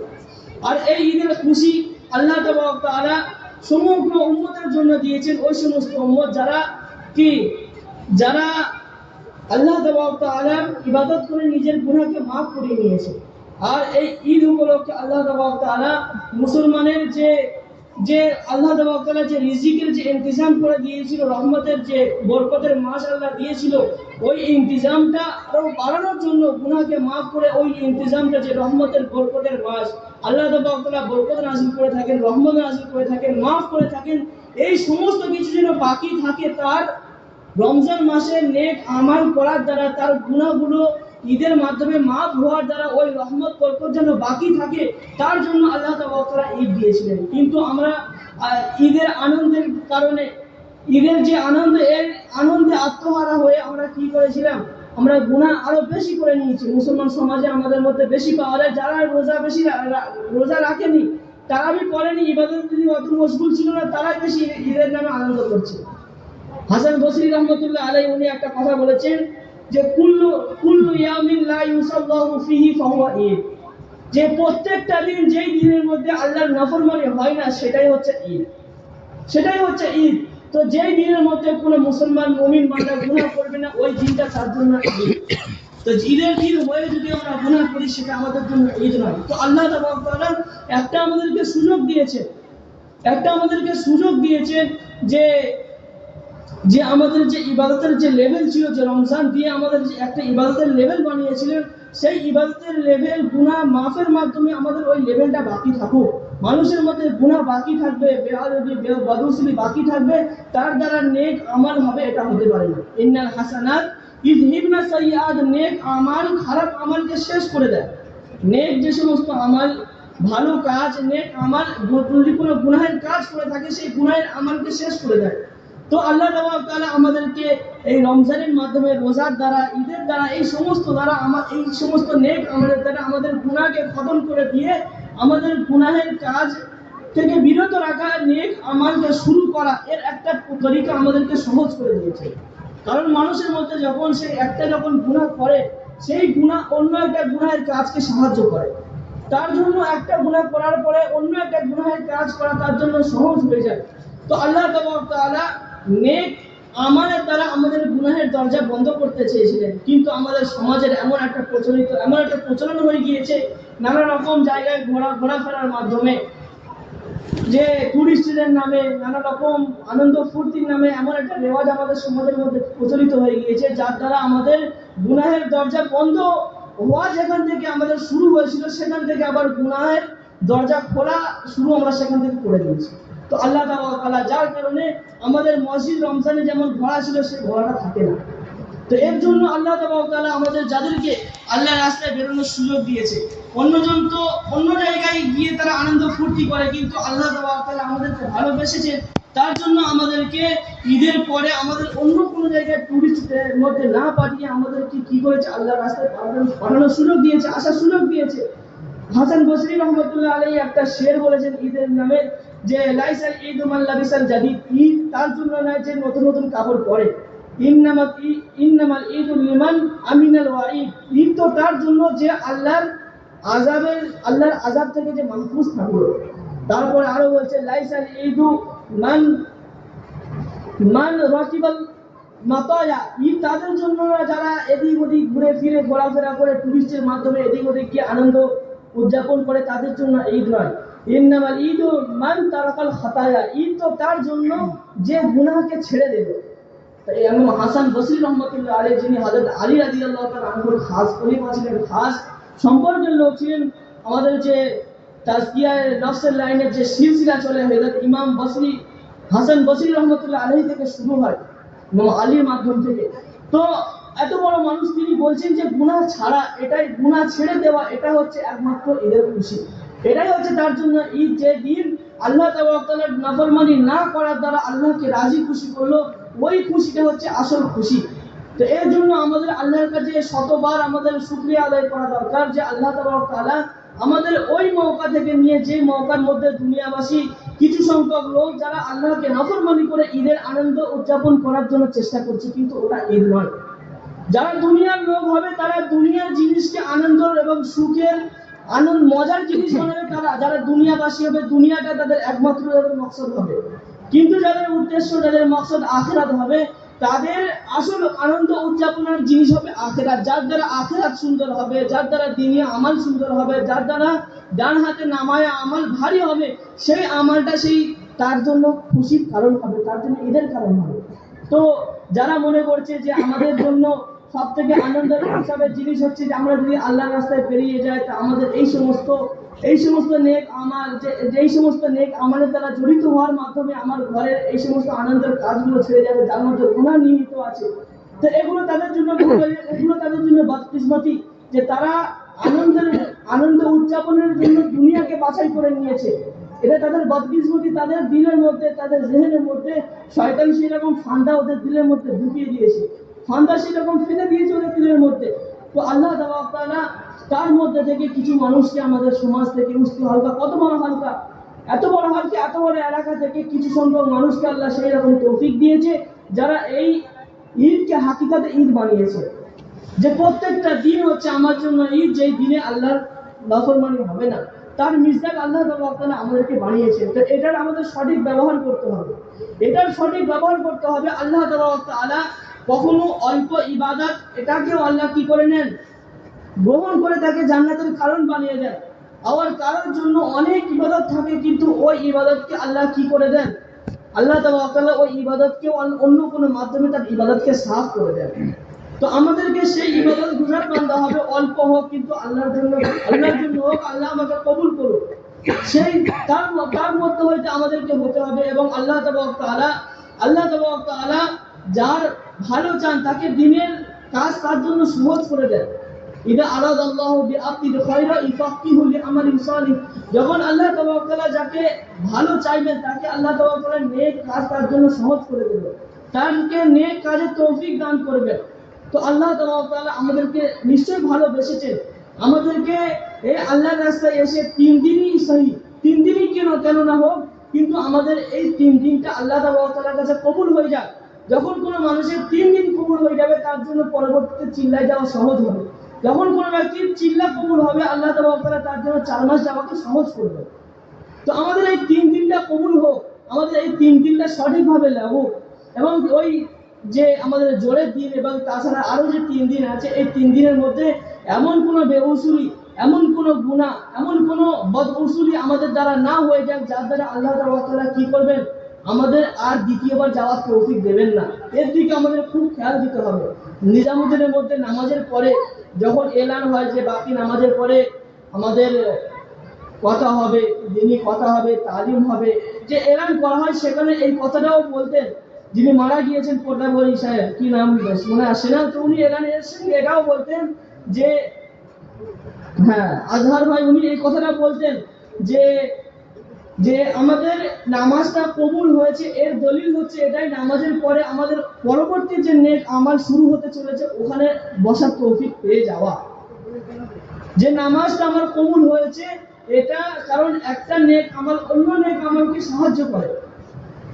আর এই ঈদের খুশি আল্লাহ তাআলা সমগ্র উম্মতের জন্য দিয়েছেন। ওই সমস্ত উম্মত যারা আল্লাহ তাআলার ইবাদত করে নিজের গুনাহকে মাফ করে নিয়েছে। আর এই ঈদ উপলক্ষে আল্লাহ তাআলা মুসলমানের যে আল্লাহ তাআলা যে রিজিকের যে ইন্তজাম করে দিয়েছিল, রহমতের যে বরকতের মাস আল্লাহ দিয়েছিল, ওই ইন্তজামটা আরো বাড়ানোর জন্য গুনাহকে মাফ করে ওই ইন্তজামটা যে রহমতের বরকতের মাস আল্লাহ তাআলা বরকত নাযিল করে থাকেন, রহমত নাযিল করে থাকেন, মাফ করে থাকেন, এই সমস্ত কিছু যেন বাকি থাকে তার রমজান মাসে নেক আমাল করার দ্বারা, তার গুনাহগুলো ঈদের মাধ্যমে মাফ হওয়ার দ্বারা ওই রহমত বরকত যেন বাকি থাকে, তার জন্য আল্লাহ তাআলা ঈদ দিয়েছিলেন। কিন্তু আমরা ঈদের আনন্দের কারণে, ঈদের যে আনন্দ, এর আনন্দে আত্মহারা হয়ে আমরা কি করেছিলাম, আমরা গুনাহ আরো বেশি করে নিয়েছি। মুসলমান সমাজে আমাদের মধ্যে বেশি পাওয়া যায় যারা রোজা রাখেনি, তারাবি পড়েনি, ইবাদত অত মশগুল ছিল না, তারাই বেশি ঈদের নামে আনন্দ করছে। হাসান বসরি রহমতুল্লাহ আলাইহি উনি একটা কথা বলেছেন যে কুল্লু ইয়ামিন লা ইউসাল্লাহু ফিহি ফাহুয়া ঈদ, যে প্রত্যেকটা দিন যেই দিনের মধ্যে আল্লাহর নাফরমানি হয় না সেটাই হচ্ছে ঈদ। তো যেই দিনের মধ্যে কোনো মুসলমান মুমিন বান্দা গুনাহ করবে না, ওই দিনটা তার জন্য ঈদ। তো ঈদের দিন হয়ে যদি আমরা গুনাহ করি সেটা আমাদের জন্য ঈদ নয়। তো আল্লাহ তাআলা একটা আমাদেরকে সুযোগ দিয়েছেন যে আমাদের যে ইবাদতের যে লেভেল ছিল, যে রমজান দিয়ে আমাদের যে একটা ইবাদতের লেভেল বানিয়েছিলেন, সেই ইবাদতের লেভেল গুনাহ মাফের মাধ্যমে আমাদের ওই লেভেলটা বাকি থাকুক। মানুষের মধ্যে গুনাহ বাকি থাকবে, বেয়াদবি বদউসুলি বাকি থাকবে, তার দ্বারা নেক আমাল হবে, এটা হতে পারে না। ইন্নাল হাসানাত ইযহিবনা সাইয়্যাত, নেক আমাল খারাপ আমালকে শেষ করে দেয়। নেক যে সমস্ত আমাল, ভালো কাজ, নেক আমাল, যদি কোনো গুনাহের কাজ করে থাকে সেই গুনাহের আমালকে শেষ করে দেয়। তো আল্লাহ তাআলা আমাদেরকে এই রমজানের মাধ্যমে, রোজার দ্বারা, ঈদের দ্বারা, এই সমস্ত নেক আমলের দ্বারা আমাদের গুনাহকে খতম করে দিয়ে আমাদের গুনাহের কাজ থেকে বিরত রাখা, নেক আমালকে শুরু করা, এর একটা তরিকা আমাদেরকে সহজ করে দিয়েছে। কারণ মানুষের মধ্যে যখন গুনাহ করে, সেই গুনাহ অন্য একটা গুনাহের কাজকে সাহায্য করে। তার জন্য একটা গুনাহ করার পরে অন্য একটা গুনাহের কাজ করা তার জন্য সহজ হয়ে যায়। তো আল্লাহ তাআলা নেক আমালের দ্বারা আমাদের গুনাহের দরজা বন্ধ করতে চেয়েছিলেন, কিন্তু আমাদের সমাজের এমন একটা প্রচলন হয়ে গিয়েছে, নানা রকম জায়গায় ঘোরাফেরার মাধ্যমে, যে টুরিস্টদের নামে, নানা রকম আনন্দ ফুর্তির নামে এমন একটা রেওয়াজ আমাদের সমাজের মধ্যে প্রচলিত হয়ে গিয়েছে, যার দ্বারা আমাদের গুনাহের দরজা বন্ধ হওয়া যেখান থেকে আমাদের শুরু হয়েছিল, সেখান থেকে আবার গুনাহের দরজা খোলা শুরু আমরা সেখান থেকে করে দিয়েছি। তো আল্লাহ তাআলা যার কারণে আমাদের মসজিদ রমজানে যেমন ভরা ছিল, সেই ভরাটা থাকে না। তো এর জন্য আল্লাহ তাআলা আমাদের যাদেরকে আল্লাহর রাস্তায় বেরোনোর সুযোগ দিয়েছে, অন্যজন তো অন্য জায়গায় গিয়ে তারা আনন্দ ফুর্তি করে, কিন্তু আল্লাহ তাআলা আমাদেরকে ভালোবেসেছেন, তার জন্য আমাদেরকে ঈদের পরে আমাদের অন্য কোনো জায়গায় টুরিস্টদের মধ্যে না পাঠিয়ে আমাদেরকে কি করেছে, আল্লাহর রাস্তায় পাঠানোর সুযোগ দিয়েছে, আসার সুযোগ দিয়েছে। হাসান বসরি রহমতুল্লাহ আলাইহি একটা শের বলেছেন ঈদের নামে, যে লাইসাল ঈদু মান লাবিসাল জাদিদ, ঈদ তার জন্য নয় যে নতুন নতুন কাপড় পরে, ইন্নামাল ঈদু লিমান আমিনাল ওয়াঈদ, ঈদ তো তার জন্য যে আল্লাহর আযাব থেকে যে মাহফুজ থাকলো। তারপরে আরো বলছে লাইসাল ঈদু মান রাকিবাল মাতায়া, ঈদ তাদের জন্য যারা এদিক ওদিক ঘুরে ফিরে ঘোরাফেরা করে টুরিস্টের মাধ্যমে এদিক ওদিক গিয়ে আনন্দ উদযাপন করে, তাদের জন্য ঈদ নয়। ইন্নামাল ঈদু মান তারাকাল খাতায়া, ঈদ তো তার জন্য যে গুনাহকে ছেড়ে দেবে। তাই ইমাম হাসান বসরি রহমতুল্লাহ আলাইহি, যিনি হযরত আলী রাদিয়াল্লাহু তাআলা আনহুর খাস খলিফা ছিলেন, খাস সম্পর্কের লোক ছিলেন, আমাদের যে তাজকিয়ায়ে নফসের লাইনের যে সিলসিলা চলে, হযরত ইমাম বসরি হাসান বসরি রহমতুল্লাহ আলাইহি থেকে শুরু হয়, ইমাম আলীর মাধ্যম থেকে। তো এত বড় মানুষ তিনি বলছেন যে গুনাহ ছাড়া, এটাই গুনাহ ছেড়ে দেওয়া, এটা হচ্ছে একমাত্র ঈদের খুশি। এটাই হচ্ছে তার জন্য ঈদ, যে দিন আল্লাহ তাআলার নাফরমানি না করার দ্বারা আল্লাহকে রাজি খুশি করলো, ওই খুশিটা হচ্ছে আসল খুশি। তো এর জন্য আমাদের আল্লাহর কাছে শতবার আমাদের শুকরিয়া আদায় করা দরকার যে আল্লাহ তাআলা আমাদের ওই মৌকা থেকে নিয়ে, যে মৌকার মধ্যে দুনিয়াবাসী কিছু সংখ্যক লোক যারা আল্লাহকে নাফরমানি করে ঈদের আনন্দ উদযাপন করার জন্য চেষ্টা করছে, কিন্তু ওটা ঈদ নয়। যারা দুনিয়ার লোক হবে তারা দুনিয়ার জিনিসকে আনন্দ এবং সুখের আনন্দ মজার জিনিস বানাবে, তারা যারা দুনিয়াবাসী হবে, দুনিয়াটা তাদের একমাত্র তাদের মকসদ হবে। কিন্তু যাদের উদ্দেশ্য, যাদের মকসদ আখিরাত হবে, তাদের আসল আনন্দ উদযাপনের জিনিস হবে আখিরাত। যার দ্বারা আখিরাত সুন্দর হবে, যার দ্বারা দুনিয়া আমাল সুন্দর হবে, যার দ্বারা ডান হাতে নামায় আমাল ভারী হবে, সেই আমালটা সেই তার জন্য খুশির কারণ হবে, তার জন্য ঈদের কারণ হবে। তো যারা মনে করছে যে আমাদের জন্য সব থেকে আনন্দের হিসাবে জিনিস হচ্ছে যে আমরা যদি আল্লাহর রাস্তায় বেরিয়ে যাই, তা আমাদের এই সমস্ত নেক আমাল, যেই সমস্ত নেক আমালের দ্বারা জড়িত হওয়ার মাধ্যমে আমার ঘরের এই সমস্ত আনন্দের কাজগুলো ছেড়ে যাবে, যার মধ্যে গুনাহ নিহিত আছে। তো এগুলো তাদের জন্য বদকিসমতি, যে তারা আনন্দ উদযাপনের জন্য দুনিয়াকে বাছাই করে নিয়েছে। এটা তাদের বদকিসমতি। তাদের দিলের মধ্যে, তাদের জেহেনের মধ্যে শয়তান সেরকম ফান্দা ওদের দিলের মধ্যে ঢুকিয়ে দিয়েছে, ফান্দা সেরকম ফেলে দিয়েছে ওদের দিলের মধ্যে। তো আল্লাহ তাআলা তার মধ্যে থেকে কিছু মানুষকে আমাদের সমাজ থেকে উস্তি হালকা, কত বড় হালকা, এত বড় হালকা, এত বড় এলাকা থেকে কিছু সংখ্যক মানুষকে আল্লাহ সেই রকম তৌফিক দিয়েছে, যারা এই ঈদকে হাকিকাতে ঈদ বানিয়েছে, যে প্রত্যেকটা দিন হচ্ছে আমার জন্য ঈদ, যেই দিনে আল্লাহর নাফরমানি হবে না, তার মিজাজ আল্লাহ তাআলা আমাদেরকে বানিয়েছেন। তো এটার আমাদের সঠিক ব্যবহার করতে হবে, এটার সঠিক ব্যবহার করতে হবে। আল্লাহ তাআলা কখনো অল্প ইবাদত, এটাকেও আল্লাহ কি করে নেন, গ্রহণ করে তাকে জান্নাতের কারণ বানিয়ে দেন। আবার কারোর জন্য অনেক ইবাদত থাকে, কিন্তু ওই ইবাদতকে আল্লাহ কি করে দেন, আল্লাহ তাআলা ওই ইবাদতকে অন্য কোনো মাধ্যমে তার ইবাদতকে সাফ করে দেন। তো আমাদেরকে সেই ইবাদত গুজার বান্দা হবে, অল্প হোক কিন্তু আল্লাহর জন্য হোক, আল্লাহ আমাকে কবুল করুন, সেই তার মধ্যে হইতে আমাদেরকে হতে হবে। এবং আল্লাহ তাআলা যার ভালো চান তাকে দিনের কাজ তার জন্য সহজ করে দেন। ইদা আরাদাল্লাহু বিআবদিহি খায়রা ইফাক্কিহু লিআমালিন সালিহ, যখন আল্লাহ তাআলা যাকে ভালো চাইবেন, তাকে আল্লাহ তাআলা নেক কাজ তার জন্য সহজ করে দেবেন, তাকে নেক কাজের তৌফিক দান করবেন। তো আল্লাহ তাআলা আমাদেরকে নিশ্চয়ই ভালোবেসেছেন, আমাদেরকে এই আল্লাহর রাস্তায় এসে 3 দিনই সহি, 3 দিনই কেন না হোক, কিন্তু আমাদের এই 3 দিনটা আল্লাহ তাআলার কাছে কবুল হয়ে যায়। যখন কোনো মানুষের 3 দিন কবুল হয়ে যাবে, তার জন্য পরবর্তীতে চিল্লায় যাওয়া সহজ হবে। যখন কোনো ব্যক্তির চিল্লা কবুল হবে, আল্লাহ তাআলা তার জন্য 4 মাস যাওয়াকে সহজ করবে। তো আমাদের এই 3 দিনটা কবুল হোক, আমাদের এই 3 দিনটা সঠিকভাবে লাগুক, এবং ওই যে আমাদের জোরের দিন এবং তাছাড়া আরো যে 3 দিন আছে, এই 3 দিনের মধ্যে এমন কোনো বেউসুলি, এমন কোনো গুনাহ, এমন কোনো বদউসুলি আমাদের দ্বারা না হয়ে যাক, যার দ্বারা আল্লাহ তাআলা কি করবেন, আমাদের আর দ্বিতীয়বার যাওয়ার তৌফিক দেবেন না। এর দিকে আমাদের খুব খেয়াল দিতে হবে। নিজামুদ্দিনের মধ্যে নামাজের পরে যখন এলান হয় যে বাকি নামাজের পরে আমাদের কথা হবে, দিনী কথা হবে, তালিম হবে, যে এলান করা হয়, সেখানে এই কথাটাও বলতেন, যিনি মারা গিয়েছেন পট্টাবলী সাহেব, কি নাম মনে আসে না, তো উনি এলানে এসে এটাও বলতেন যে, হ্যাঁ আজহার ভাই, উনি এই কথাটা বলতেন যে যে আমাদের নামাজটা কবুল হয়েছে, এর দলিল হচ্ছে এটাই, নামাজের পরে আমাদের পরবর্তী যে নেক আমাল শুরু হতে চলেছে, ওখানে বসার তৌফিক পেয়ে যাওয়া। যে নামাজটা আমার কবুল হয়েছে, এটা কারণ একটা নেক আমাল অন্য নেক আমালকে সাহায্য করে,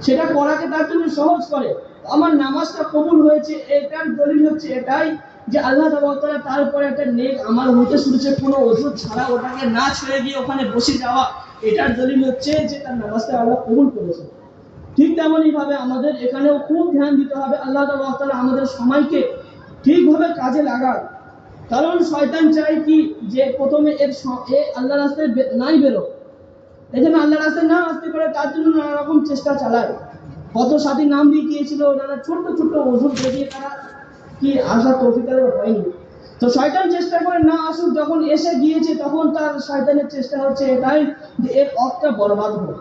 সেটা করাকে তার জন্য সহজ করে। আমার নামাজটা কবুল হয়েছে, এটার দলিল হচ্ছে এটাই যে আল্লাহ তাআলা তারপরে একটা নেক আমাল হতে শুরুছে, কোনো ওযর ছাড়া, ওটাকে না ছেড়ে গিয়ে ওখানে বসে যাওয়া, এটার দলিল হচ্ছে যে তার নামাজটা আল্লাহ কবুল করেছে। ঠিক তেমনই ভাবে আমাদের এখানেও খুব ধ্যান দিতে হবে, আল্লাহ তাআলা আমাদের সময়কে ঠিকভাবে কাজে লাগান। কারণ শয়তান চায় কি, যে প্রথমে আল্লাহ রাস্তায় নাই বেরো, এই জন্য আল্লাহ রাস্তায় না আসতে পারে, তার জন্য নানা রকম চেষ্টা চালায়। কত সাথী নাম দিয়ে গিয়েছিল, ওনারা ছোট্ট ওষুধ দেখিয়ে তারা কি আসার তৌফিক হয়নি। তো শয়তান চেষ্টা করে না আসুক, যখন এসে গিয়েছে তখন তার শয়তানের চেষ্টা হচ্ছে এটাই যে এর অর্থটা বরবাদ হোক,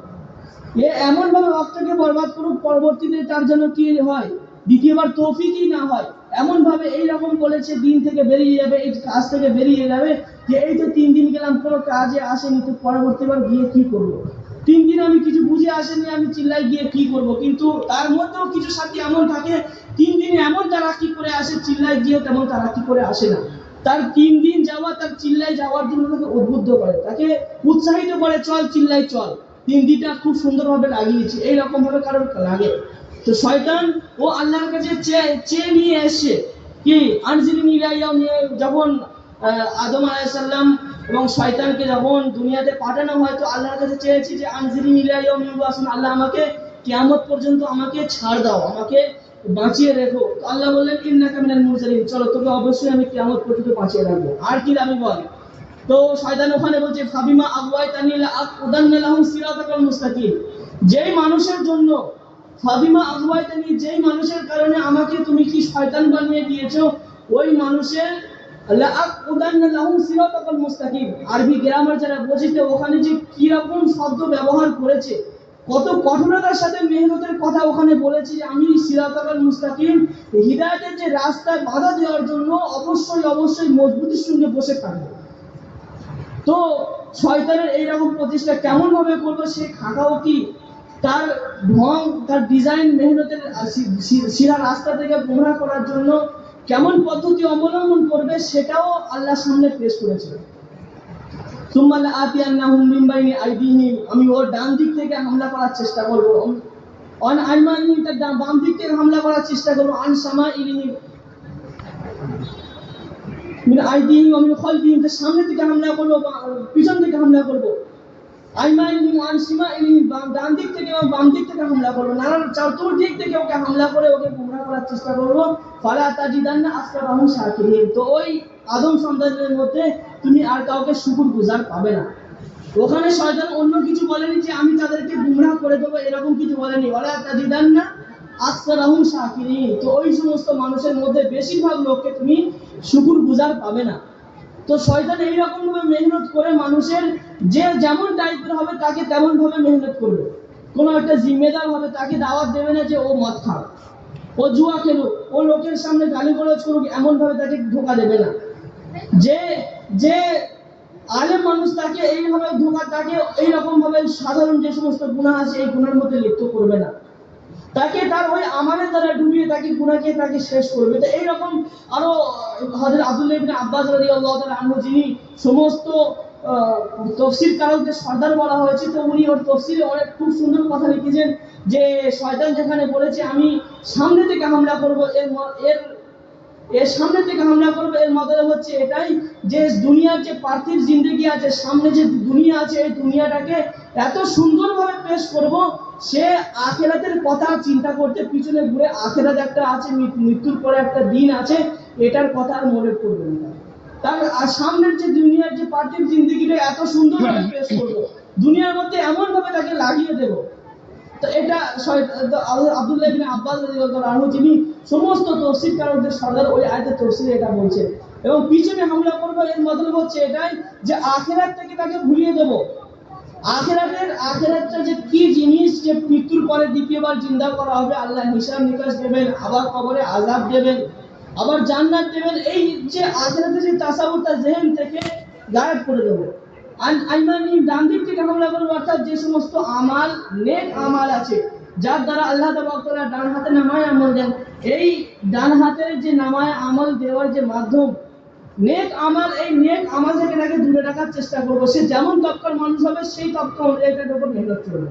এ এমন ভাবে ওয়াক্তকে বরবাদ করুক পরবর্তীতে তার জন্য কি হয়, দ্বিতীয়বার তৌফিকই না হয়। এমন ভাবে এইরকম বলেছে দিন থেকে বেরিয়ে যাবে, এই কাজ থেকে বেরিয়ে যাবে, যে এই তো 3 দিন গেলাম কোনো কাজে আসেনি, তো পরবর্তীবার গিয়ে কি করব। 3 দিন আমি কিছু বুঝে আসেনি, আমি চিল্লাই গিয়ে কি করব। কিন্তু তার মধ্যেও কিছু সাথী এমন থাকে 3 দিনে এমন তারাক্কি করে আসে, চিল্লাই গিয়ে তেমন তারাক্কি করে আসে না। তার 3 দিন যাওয়া, তার চিল্লাই যাওয়ার জন্য তাকে উদ্বুদ্ধ করে, তাকে উৎসাহিত করে, চল চিল্লাই চল, 3 দিনটা খুব সুন্দরভাবে লাগিয়েছি, এইরকম ভাবে কারোর লাগে। তো শয়তান ও আল্লাহর কাছে চেয়ে নিয়ে এসে কি আনজিরি নিরাইয়া নিয়ে, যখন আদম আলাইহিস সালাম এবং শয়তানকে যখন দুনিয়াতে পাঠানো হয়, তো আল্লাহর কাছে চেয়েছি যে আনজিরি নিরাইয়া আসুন, আল্লাহ আমাকে কিয়ামত পর্যন্ত আমাকে ছাড় দাও, আমাকে বাঁচিয়ে রেখো। তো আল্লাহ বললেন ইন্নাকা মিনাল মুরসালিন, চলো তোকে অবশ্যই আমি কিয়ামত পর্যন্ত বাঁচিয়ে রাখবো। আর কি দাবি বল। তো শয়তান ওখানে বলছে ফাবিমা আগওয়াইতানি লাআকুদান্না লাহুম সিরাতাকাল মুস্তাকিম, যেই মানুষের জন্য ফাবিমা আগওয়াইতানি, যেই মানুষের কারণে আমাকে তুমি কি শয়তান বানিয়ে দিয়েছো, ওই মানুষের লাআকুদান্না লাহুম সিরাতাকাল মুস্তাকিম। আরবি গ্রামার যারা বোঝে, ওখানে যে কি রকম শব্দ ব্যবহার করেছে, কত কঠোরতার সাথে মেহনতের কথা ওখানে বলেছে, যে আমি সিরাতাকাল মুস্তাকিম, হিদায়াতের যে রাস্তায় বাধা দেওয়ার জন্য অবশ্যই অবশ্যই মজবুতির সঙ্গে বসে থাকবে। তো শয়তানের এইরকম প্রচেষ্টা কেমন ভাবে করবে, সে খাটাও কি, তার ঢং, তার ডিজাইন, মেহনতের সিধা রাস্তা থেকে গোমরাহ করার জন্য কেমন পদ্ধতি অবলম্বন করবে, সেটাও আল্লাহর সামনে পেশ করেছে। সুম্মা আতিয়ান্নাহুম মিন বাইনি আইদিহিম, আমি ওর ডান দিক থেকে হামলা করার চেষ্টা করব, অন আইমানিহিম, তার বাম দিক থেকে হামলা করার চেষ্টা করব, আন শামাইলিহিম মিন আইদিহিম ওয়া মিন খালফিহিম, তার সামনে থেকে হামলা করব, পিছন থেকে হামলা করব, আইমানিহিম ওয়া আন শিমাইলিহিম, ডান দিক থেকে এবং বাম দিক থেকে হামলা করব, নানান চতুর্দিক থেকে ওকে হামলা করে ওকে গোমরাহ করার চেষ্টা করব। ফালা তাজিদান্না আকসারাহুম শাকিরিন, তো ওই আদম সন্তানদের মধ্যে তুমি আর কাউকে শুকরগুজার পাবে না। ওখানে শয়তান অন্য কিছু বলেনি যে আমি তাদেরকে গোমরাহ করে দেবো, এরকম কিছু বলেনি। ওয়ালা তাজিদান্না আকসারাহুম শাকিরিন, তো ওই সমস্ত মানুষের মধ্যে বেশিরভাগ লোককে তুমি শুকরগুজার পাবে না। তো শয়তান এইরকম ভাবে মেহনত করে মানুষের, যে যেমন টাইপের হবে তাকে তেমন ভাবে মেহনত করবে। কোনো একটা জিম্মেদার হবে, তাকে দাওয়াত দেবে না যে ও মদ খাক, ও জুয়া খেলুক, ও লোকের সামনে গালিগালাজ করুক, এমন ভাবে তাকে ধোকা দেবে না। যে যে আলেম মানুষ, তাকে এইভাবে ধোকা, তাকে এইরকম ভাবে সাধারণ যে সমস্ত গুনাহ আছে এই গুনার মধ্যে লিপ্ত করবে না, তাকে তার ওই আমানের দ্বারা ডুবিয়ে তাকে গুনাহকে তাকে শেষ করবে। তো এইরকম আরো হযরত আব্দুল্লাহ ইবনে আব্বাস রাদিয়াল্লাহু তাআলা আনহু, যিনি সমস্ত তফসির কারকদের সর্দার বলা হয়েছে, তো উনি ওর তফসিরে অনেক খুব সুন্দর কথা লিখেছেন, যে শয়তান যেখানে বলেছে আমি সামনে থেকে হামলা করব, এর এর সামনে থেকে হামলা করবে, এর মতলব হচ্ছে এটাই যে দুনিয়ার যে পার্থিব জিন্দেগি আছে, সামনে যে দুনিয়া আছে, এই দুনিয়াটাকে এত সুন্দরভাবে পেশ করব, সে আখিরাতের কথা চিন্তা করতে পিছনে ঘুরে, আখিরাত একটা আছে, মৃত্যুর পরে একটা দিন আছে, এটার কথা আর মনে পড়বে না। তার সামনের যে দুনিয়ার যে পার্থিব জিন্দেগিটা এত সুন্দরভাবে পেশ করব, দুনিয়ার মধ্যে এমন ভাবে তাকে লাগিয়ে দেব। তো এটা আব্দুল্লাহ ইবনে আব্বাস রাদিয়াল্লাহু আনহু, যিনি সমস্ত তাফসীর কারকদের সর্দার, ওই আয়াতের তাফসীরে এটা বলছেন। এবং পিছনে হামলা করবে, এর মতলব হচ্ছে এটাই যে আখিরাত থেকে তাকে ভুলিয়ে দেব। আখিরাতটা যে কি জিনিস, যে মৃত্যুর পরে দ্বিতীয়বার জিন্দা করা হবে, আল্লাহ হিসাব নিকাশ দেবেন, আবার কবরে আযাব দেবেন, আবার জান্নাত দেবেন, এই যে আখিরাতের যে তাসাউরটা জেহেন থেকে গায়েব করে দেব। আইমানিহিম, ডান দিক থেকে হামলা করবো, অর্থাৎ যে সমস্ত আমাল, নেক আমাল আছে, যার দ্বারা আল্লাহ তাবারক তাআলা ডান হাতে নামায় আমল দেন, এই ডান হাতের যে নামায় আমল দেওয়ার যে মাধ্যম নেক আমাল, এই নেক আমাল থেকে তাকে দূরে রাখার চেষ্টা করবো। সে যেমন তবকার মানুষ হবে, সেই তবকা অনুযায়ী এটার উপর মেহনত করবে।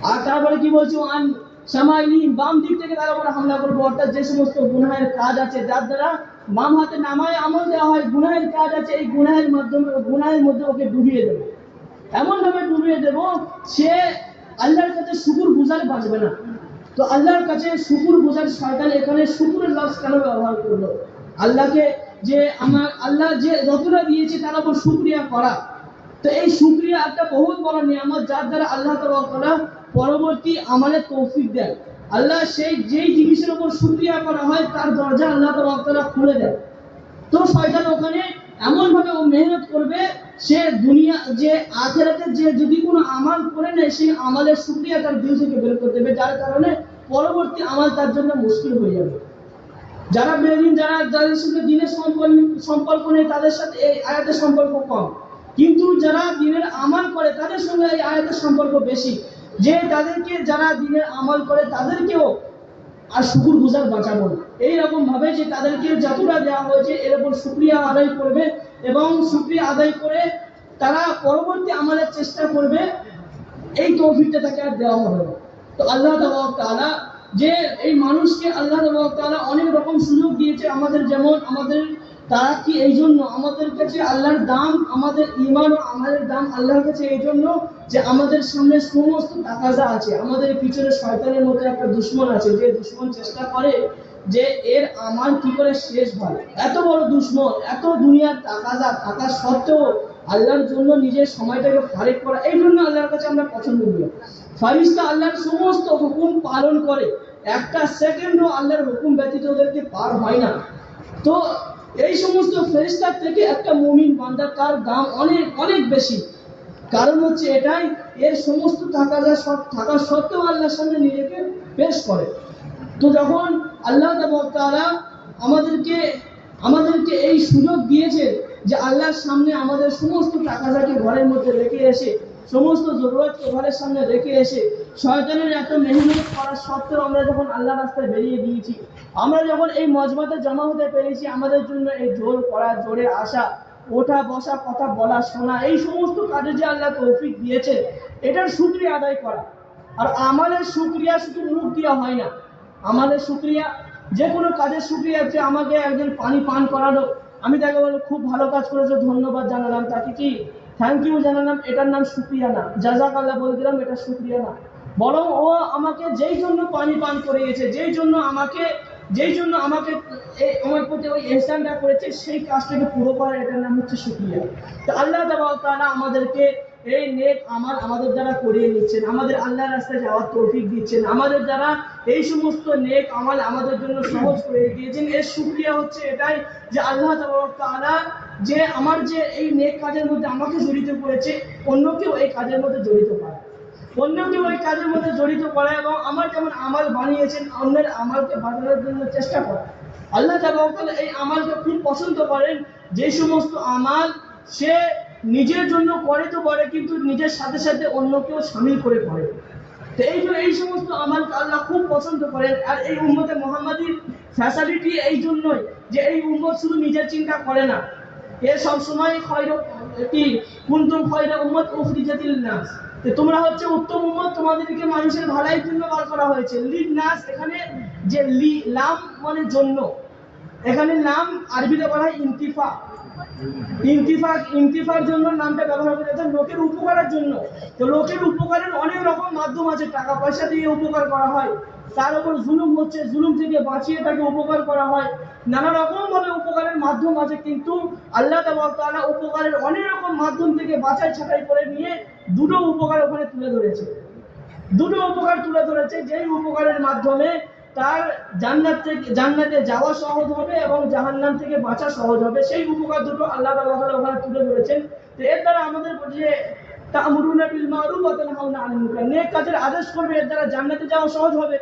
আর তারপরে কি বলছি, আন শামাইলিহিম, বাম দিক থেকে তার উপরে হামলা করবো, অর্থাৎ যে সমস্ত গুনাহের কাজ আছে, যার দ্বারা বাম হাতে নামায় আমল দেওয়া হয়, গুনাহের কাজ আছে, এই গুনাহের মাধ্যমে, গুনাহের মধ্যে ওকে ডুবিয়ে দেবো, এমন ভাবে ডুবিয়ে দেব, সে আল্লাহর কাছে শুকরগুজার বাঁচবে না। তো আল্লাহর কাছে শুকরগুজার, শয়তান এখানে শুকরের লফজ কেন ব্যবহার করলো, আল্লাহকে যে আমার আল্লাহ যে যতটা দিয়েছে তার উপর শুকরিয়া করা। তো এই শুকরিয়া একটা বহুত বড় নিয়ামত, যার দ্বারা আল্লাহ তাআলা পরবর্তী আমালে তৌফিক দেন। আল্লাহ সেই যেই জিনিসের উপর শুকরিয়া করা হয়, তার দরজা আল্লাহ তাআলা খুলে দেন। তো শয়তান ওখানে এমন ভাবে ও মেহনত করবে, সে দুনিয়া যে আখিরাতে যে যদি কোনো আমাল করে নেয় সেই আমালের শুকরিয়া তার দিল থেকে বের করতে হবে, যার কারণে পরবর্তী আমাল তার জন্য মুশকিল হয়ে যাবে। যারা বেদিন, যাদের সঙ্গে দিনের সম্পর্ক নেই তাদের সাথে এই আয়াতের সম্পর্ক কম, কিন্তু যারা দিনের আমাল করে তাদের সঙ্গে এই আয়াতের সম্পর্ক বেশি, যে তাদেরকে যারা দিনের আমাল করে তাদেরকেও আর শুকুর গুজার বাঁচাবো না, এইরকম ভাবে যে তাদেরকে যতটা দেওয়া হয়েছে এর উপর শুকরিয়া আদায় করবে এবং শুকরিয়া আদায় করে তারা পরবর্তী আমাদের চেষ্টা করবে, এই তৌফিকটা তাকে আর দেওয়া হবে না। তো আল্লাহ তাআলা যে এই মানুষকে আল্লাহ তাআলা অনেক রকম সুযোগ দিয়েছে আমাদের, যেমন আমাদের তারা কি এই জন্য আমাদের কাছে আল্লাহর দাম, আমাদের ঈমান ও আমাদের দাম আল্লাহর কাছে এই জন্য যে আমাদের সামনে সমস্ত তাকাজা আছে, আমাদের পিছনে শয়তানের মতো একটা দুশমন আছে, যে দুশমন চেষ্টা করে যে এর আমাল কি করে শেষ হয়। এত বড় দুশমন, এত দুনিয়ার তাকাজা থাকা সত্ত্বেও আল্লাহর জন্য নিজের সময়টাকে ফারেক করা, এই জন্য আল্লাহর কাছে আমরা পছন্দ করি। ফারিস্তা আল্লাহর সমস্ত হুকুম পালন করে, একটা সেকেন্ডও আল্লাহর হুকুম ব্যতীত ওদেরকে পার হয় না। তো এই সমস্ত ফেরেশতার থেকে একটা মুমিন বান্দা তার দাম অনেক অনেক বেশি, কারণ হচ্ছে এটাই এর সমস্ত তাকাজা সব থাকা সত্ত্বেও আল্লাহর সামনে নিজেকে পেশ করে। তো যখন আল্লাহ তাআলা আমাদেরকে এই সুযোগ দিয়েছে যে আল্লাহর সামনে আমাদের সমস্ত তাকাজাকে ঘরের মধ্যে রেখে এসে, সমস্ত জরুরতকে ঘরের সামনে রেখে এসে, শয়তানের এত মেহনত করার সত্ত্বেও আমরা যখন আল্লাহ রাস্তায় বেরিয়ে দিয়েছি, আমরা যখন এই মজমাতে জমা হতে পেরেছি, আমাদের জন্য এই জোর করা, জোরে আসা, ওঠা বসা, কথা বলা শোনা, এই সমস্ত কাজে যে আল্লাহ তৌফিক দিয়েছে এটার শুকরিয়া আদায় করা। আর আমাদের শুকরিয়া শুধু মুখ দিয়া হয় না, আমাদের শুকরিয়া যে কোনো কাজের শুকরিয়া হচ্ছে আমাকে একজন পানি পান করালো, আমি তাকে বললাম খুব ভালো কাজ করেছো, ধন্যবাদ জানালাম, তাকে কি থ্যাংক ইউ জানালাম, এটার নাম শুকরিয়া না, জাযাকাল্লাহ বলে দিলাম, এটা শুকরিয়া না। বরং ও আমাকে যেই জন্য পানি পান করিয়েছে, যেই জন্য আমাকে আমার প্রতি ওই ইহসানটা করেছে, সেই কাজটাকে পুরো করা, এটার নাম হচ্ছে শুকরিয়া। তো আল্লাহ তাআলা আমাদেরকে এই নেক আমাল আমাদের দ্বারা করিয়ে নিচ্ছেন, আমাদের আল্লাহর রাস্তায় যাওয়ার তৌফিক দিচ্ছেন, আমাদের দ্বারা এই সমস্ত নেক আমাল আমাদের জন্য সহজ করে দিয়েছেন। এর শুকরিয়া হচ্ছে এটাই যে আল্লাহ তাআলা যে আমার যে এই নেক কাজের মধ্যে আমাকে জড়িত করেছে, অন্যকেও এই কাজের মধ্যে জড়িত করা, অন্যকেও এই কাজের মধ্যে জড়িত করা, এবং আমার যেমন আমাল বানিয়েছেন অন্যের আমালকে বাড়ানোর জন্য চেষ্টা করা। আল্লাহ তাআলা এই আমালকে খুব পছন্দ করেন, যে সমস্ত আমাল সে নিজের জন্য করে তো করে, কিন্তু নিজের সাথে সাথে অন্যকেও শামিল করে করে। তো এই সমস্ত আমালকে আল্লাহ খুব পছন্দ করেন। আর এই উম্মতে মুহাম্মাদির ফ্যাসিলিটি এই জন্যই যে এই উম্মত শুধু নিজের চিন্তা করে না, এ সবসময় কুনতুম খায়রা উম্মাত উখরিজাত লিন-নাস, তোমরা হচ্ছে উত্তম উম্মত, তোমাদেরকে মানুষের ভালোর জন্য বার করা হয়েছে। লিন-নাস, এখানে যে লাম মানে জন্য, এখানে নাম আরবিতে বলা হয় ইনতিফা, ইনতিফার জন্য নামটা ব্যবহার করে, লোকের উপকারের জন্য। তো লোকের উপকারের অনেক রকম মাধ্যম আছে, টাকা পয়সা দিয়ে উপকার করা হয়, তার উপর জুলুম হচ্ছে, জুলুম থেকে বাঁচিয়ে তাকে উপকার করা হয়, নানা রকম ভাবে উপকারের মাধ্যম আছে। কিন্তু আল্লাহ তাআলা উপকারের অনেক রকম মাধ্যম থেকে বাছাই ছাঁটাই করে নিয়ে দুটো উপকার ওখানে তুলে ধরেছে, যেই উপকারের মাধ্যমে তার জান্নাতে যাওয়া সহজ হবে এবং জাহান্নাম থেকে বাঁচা সহজ হবে, সেই উপকার দুটো আল্লাহ তাআলা ওখানে তুলে ধরেছেন। তো এর দ্বারা আমাদের যে তা'মুরুনা বিল মারুফ ওয়া তানহাউনা আনিল মুনকার, নেক কাজের আদেশ করবে, এর দ্বারা জান্নাতে যাওয়া সহজ হবে।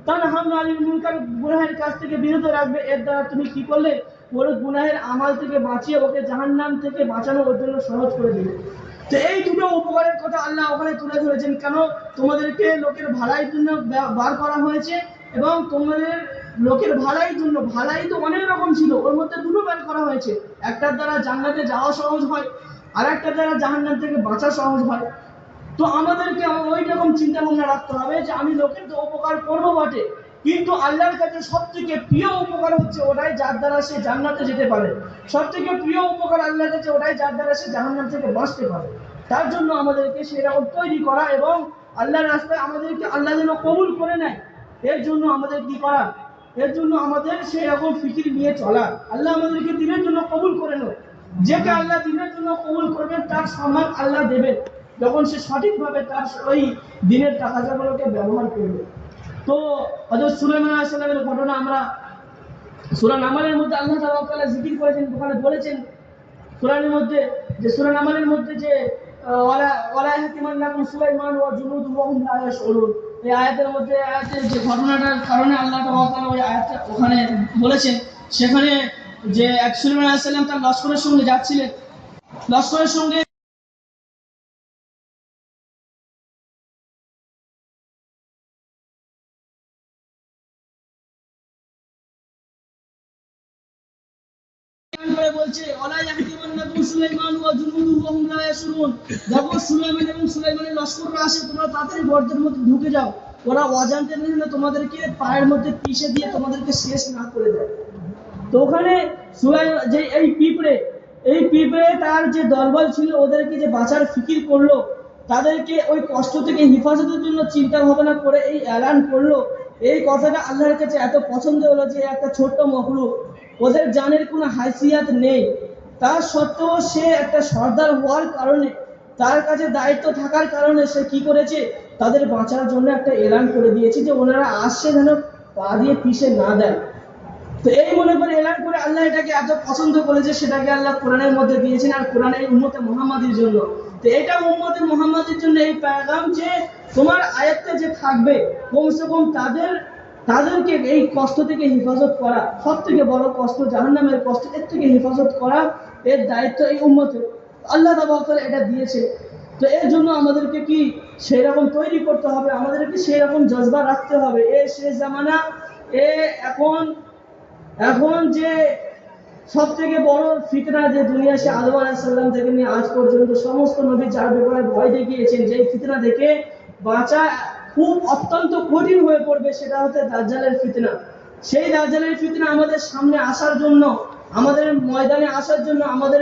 তানহাউনা আনিল মুনকার, গুনাহের কাজ থেকে বিরত রাখবে, এর দ্বারা তুমি কি করলে, ওর গুনাহের আমাল থেকে বাঁচিয়ে ওকে জাহান্নাম থেকে বাঁচানো ওর জন্য সহজ করে দিবে। তো এই দুটো উপকারের কথা আল্লাহ ওখানে তুলে ধরেছেন, কেন তোমাদেরকে লোকের ভালাই জন্য বার করা হয়েছে, এবং তোমাদের লোকের ভালাই জন্য, ভালাই তো অনেক রকম ছিল, ওর মধ্যে দুটো বের করা হয়েছে, একটার দ্বারা জান্নাতে যাওয়া সহজ হয়, আর একটার দ্বারা জাহান্নাম থেকে বাঁচা সহজ হয়। তো আমাদেরকে ওই রকম চিন্তা ভাবনা রাখতে হবে যে আমি লোকের তো উপকার করবো বটে, কিন্তু আল্লাহর কাছে সব থেকে প্রিয় উপকার হচ্ছে ওটাই যার দ্বারা সে জান্নাতে যেতে পারে, সব থেকে প্রিয় উপকার আল্লাহর কাছে ওটাই যার দ্বারা সে জাহান্নাম থেকে বাঁচতে পারে। তার জন্য আমাদেরকে সেরকম তৈরি করা, এবং আল্লাহর রাস্তায় আমাদেরকে আল্লাহ যেন কবুল করে নেয়, এর জন্য আমাদের কি করা, এর জন্য আমাদের সেই রকম ফিকির নিয়ে চলা। আল্লাহ আমাদেরকে দিনের জন্য কবুল করে নেয়, যেটা আল্লাহ দিনের জন্য কবুল করবেন তার সম্মান আল্লাহ দেবেন, যখন সে সঠিকভাবে তার ওই দিনের টাকাগুলোকে ব্যবহার করবে। তো হযরত সুলাইমান আলাইহিস সালামের ঘটনা আমরা সূরা নামলের মধ্যে আল্লাহ তাআলা জিকির করেছেন, ওখানে বলেছেন কোরআনের মধ্যে যে সূরা নামলের মধ্যে যে ওয়ালা ইয়াহতিমান্নাকুম সুলাইমান ওয়া জুনুদুহু ওয়া হুম লা ইয়াশউরুন, এই আয়াতের মধ্যে আয়াতের যে ঘটনাটার কারণে আল্লাহ তাআলা ওই আয়াতটা ওখানে বলেছেন, সেখানে যে সুলাইমান আলাইহিস সালাম তার লস্করের সঙ্গে যাচ্ছিলেন, লস্করের সঙ্গে বলছে ওয়ালা ইয়াহতিমান্নাকুম সুলাইমান ওয়া জুনুদুহু ওয়া হুম লা ইয়াশউরুন, যখন সুলাইমান এবং সুলাইমানের লস্কররা আসে তোমরা তাড়াতাড়ি গর্তের মধ্যে ঢুকে যাও, ওরা অজান্তে যেন তোমাদেরকে পায়ের মধ্যে পিষে দিয়ে তোমাদেরকে শেষ না করে দেয়। তো ওখানে যে এই পিঁপড়ে তার যে দলবল ছিল ওদেরকে যে বাঁচার ফিকির করলো, তাদেরকে ওই কষ্ট থেকে হেফাজতের জন্য চিন্তা ভাবনা করে এই এলান করলো। এই কথাটা আল্লাহর কাছে এত পছন্দ হলো যে একটা ছোট্ট মখলুক, ওদের জানের কোনো হাইসিয়াত নেই, তার সত্ত্বেও সে একটা সর্দার হওয়ার কারণে, তার কাছে দায়িত্ব থাকার কারণে সে কি করেছে, তাদের বাঁচার জন্য একটা এলান করে দিয়েছে যে ওনারা আসছে যেন পা দিয়ে পিষে না দেয়। তো এই মনে করে এলান করে আল্লাহ এটাকে এত পছন্দ করেছে, সেটাকে আল্লাহ কোরআনের মধ্যে দিয়েছেন, আর কোরআনের উম্মতে মুহাম্মাদির জন্য। তো এটা উম্মতে মুহাম্মাদির জন্য এই পেগাম যে তোমার আয়াতে যে থাকবে কমসে কম তাদেরকে এই কষ্ট থেকে হেফাজত করা, সব থেকে বড় কষ্ট জাহান্নামের কষ্ট, এর থেকে হেফাজত করা এর দায়িত্ব এই উম্মতের, আল্লাহ তাআলা এটা দিয়েছে। তো এর জন্য আমাদেরকে কি সেই রকম তৈরি করতে হবে, আমাদেরকে সেই রকম জজবা রাখতে হবে। শেষ জামানা এখন যে সব থেকে বড় ফিতনা যে দুনিয়া সে আদম আলাইহিস সালাম থেকে নিয়ে আজ পর্যন্ত সমস্ত নবী যার ব্যাপারে ভয় দেখিয়েছেন, যে ফিতনা থেকে বাঁচা খুব অত্যন্ত কঠিন হয়ে পড়বে, সেটা হচ্ছে দাজ্জালের ফিতনা। সেই দাজ্জালের ফিতনা আমাদের সামনে আসার জন্য, আমাদের ময়দানে আসার জন্য, আমাদের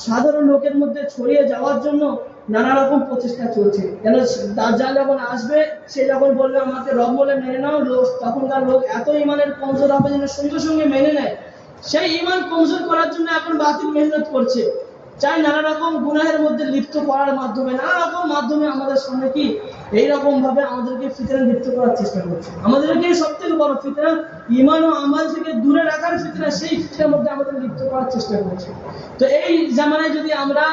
সাধারণ লোকের মধ্যে ছড়িয়ে যাওয়ার জন্য নানা রকম প্রচেষ্টা চলছে। কেন দাজ্জাল যখন আসবে, সে যখন বলবে আমাকে রব বলে মেনে নাও, তখনকার লোক এত ইমানের কমজোর হবে যেন সঙ্গে সঙ্গে মেনে নেয়। সেই ইমান কমজোর করার জন্য এখন বাতিল মেহনত করছে, চাই নানা রকম গুনাহের মধ্যে লিপ্ত করার মাধ্যমে, নানা রকম মাধ্যমে আমাদের সামনে কি এইরকম ভাবে আমাদেরকে ফিতনা লিপ্ত করার চেষ্টা করছে। আমাদেরকে সব থেকে বড় ফিতনা ইমান ও আমাল থেকে দূরে রাখার ফিতনা, সেই ফিতনার মধ্যে আমাদের লিপ্ত করার চেষ্টা করছে। তো এই জামানায় যদি আমরা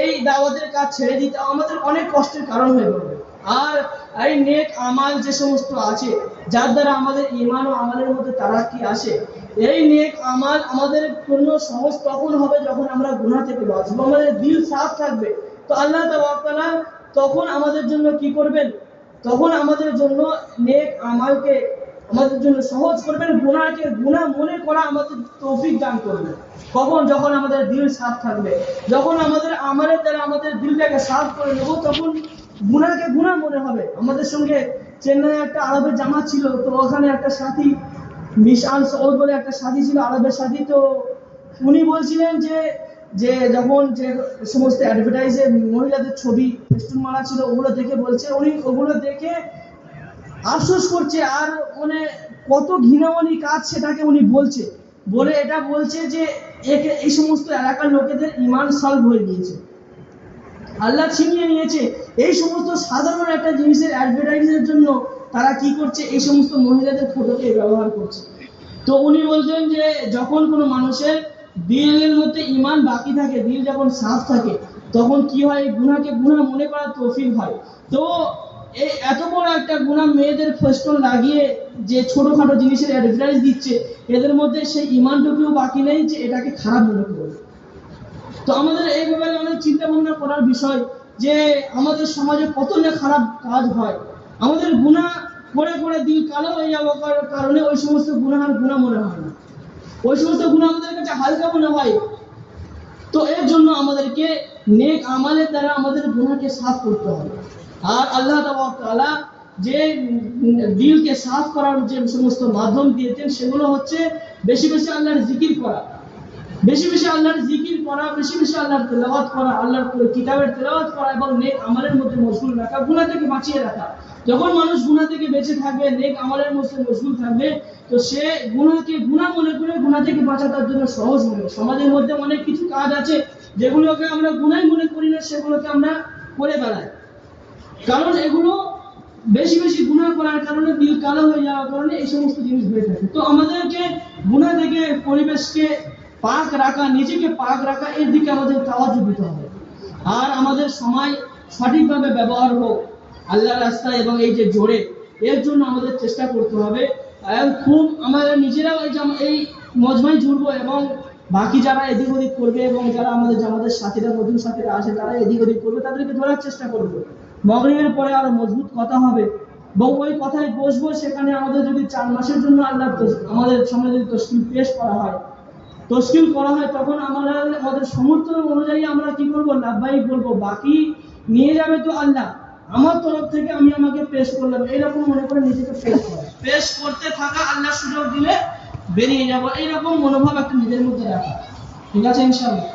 এই দাওয়াতের কাজ ছেড়ে দিই, তা আমাদের অনেক কষ্টের কারণ হয়ে পড়বে। আর এই নেক আমাল যে সমস্ত আছে, যার দ্বারা আমাদের ইমান ও আমালের মধ্যে তারাক্কি আসে, এই নেক আমাল আমাদের জন্য সহজ তখন হবে যখন আমরা গুনাহ থেকে বাঁচবো, আমাদের দিল সাফ থাকবে। তো আল্লাহ তাআলা তখন আমাদের জন্য কি করবেন, তখন আমাদের জন্য নেক আমালকে আমাদের জন্য সহজ করবেন, গুনাহকে গুনাহ মনে করা আমাদের তৌফিক দান করবেন। কখন? যখন আমাদের দিল সাফ থাকবে, যখন আমাদের আমালের দ্বারা আমাদের দিলটাকে সাফ করে নেব, তখন গুনাহকে গুনাহ মনে হবে। আমাদের সঙ্গে চেন্নাইয়ে একটা আরবের জামাত ছিল, তো ওখানে একটা সাথী মিশাল সৌদ বলে একটা সাথী ছিল, আরবের সাথী। তো উনি বলছিলেন যে যখন যে সমস্ত অ্যাডভার্টাইজে মহিলাদের ছবি ফেস্টুন মারা ছিল, ওগুলো দেখে বলছে, উনি ওগুলো দেখে আফসোস করছে, আর মানে কত ঘৃণামণি কাজ সেটাকে উনি বলছে, বলে এটা বলছে যে এই সমস্ত এলাকার লোকেদের ইমান সলভ হয়ে গিয়েছে, আল্লাহ ছিনিয়ে নিয়েছে। এই সমস্ত সাধারণ একটা জিনিসের অ্যাডভার্টাইজের জন্য তারা কি করছে, এই সমস্ত মহিলাদের ফটোকে ব্যবহার করছে। তো উনি বলছেন যে যখন কোনো মানুষের দিলের মধ্যে ইমান বাকি থাকে, দিল যখন সাফ থাকে, তখন কি হয়, গুনাহকে গুনাহ মনে করার তৌফিক হয়। তো এই এত বড় একটা গুনাহ মেয়েদের ফেস্টুন লাগিয়ে যে ছোটখাটো জিনিসের অ্যাডভার্টাইজ দিচ্ছে, এদের মধ্যে সেই ইমানটুকুও বাকি নেই যে এটাকে খারাপ মনে করবে। তো আমাদের এই ব্যাপারে অনেক চিন্তা ভাবনা করার বিষয় যে আমাদের সমাজে কত না খারাপ কাজ হয়, আমাদের গুনাহ করে করে দিল কালো হয়ে যাওয়ার কারণে ওই সমস্ত গুনাহ আর গুনাহ মনে হয় না, ওই সমস্ত গুনাহ আমাদের কাছে হালকা মনে হয়। তো এর জন্য আমাদেরকে নেক আমালের দ্বারা আমাদের গুনাহকে সাফ করতে হবে। আর আল্লাহ তাআলা যে দিলকে সাফ করার যে সমস্ত মাধ্যম দিয়েছেন, সেগুলো হচ্ছে বেশি বেশি আল্লাহর জিকির করা, বেশি বেশি আল্লাহর জিকির করা, বেশি বেশি আল্লাহর তেলাওয়াত করা, আল্লাহর কিতাবের তেলাওয়াত করা, এবং নেক আমলের মধ্যে মশগুল রাখা, গুনাহ থেকে বাঁচিয়ে রাখা। যখন মানুষ গুনাহ থেকে বেঁচে থাকবে, নেক আমলের মধ্যে মশগুল থাকবে, তো সে গুনাহকে গুনাহ মনে করে গুনাহ থেকে বাঁচা তার জন্য সহজ হবে। সমাজের মধ্যে অনেক কিছু কাজ আছে যেগুলোকে আমরা গুনাহ মনে করি না, সেগুলোকে আমরা করে বেড়াই, কারণ এগুলো বেশি বেশি গুনাহ করার কারণে, দিল কালো হয়ে যাওয়ার কারণে এই সমস্ত জিনিস হয়ে থাকে। তো আমাদেরকে গুনাহ থেকে পরিবেশকে পাক রাখা, নিজেকে পাক রাখা, এর দিকে আমাদের তাওয়াজ্জু দিতে হবে। আর আমাদের সময় সঠিকভাবে ব্যবহার হোক আল্লাহর রাস্তায় এবং এই যে জোরে, এর জন্য আমাদের চেষ্টা করতে হবে। এবং খুব আমাদের নিজেরাও এই মজমায় জুড়বো এবং বাকি যারা এদিক ওদিক করবে এবং যারা আমাদের সাথীরা, নতুন সাথীরা আছে, তারা এদিক ওদিক করবে, তাদেরকে ধরার চেষ্টা করবো। মাগরিবের পরে আরো মজবুত কথা হবে এবং ওই কথায় বসবো। সেখানে আমাদের যদি 4 মাসের জন্য আল্লাহ আমাদের সামনে যদি তশকিল পেশ করা হয়, তখন আমাদের সমর্থন অনুযায়ী আমরা কি করবো? লাভবাহিক বলবো। বাকি নিয়ে যাবে তো আল্লাহ, আমার তরফ থেকে আমি আমাকে পেশ করলাম, এইরকম মনে করে নিজেকে পেশ করতে থাকা, আল্লাহ সুযোগ দিলে বেরিয়ে যাবো, এইরকম মনোভাব একটা নিজের মধ্যে রাখা। ঠিক আছে ইনশাআল্লাহ।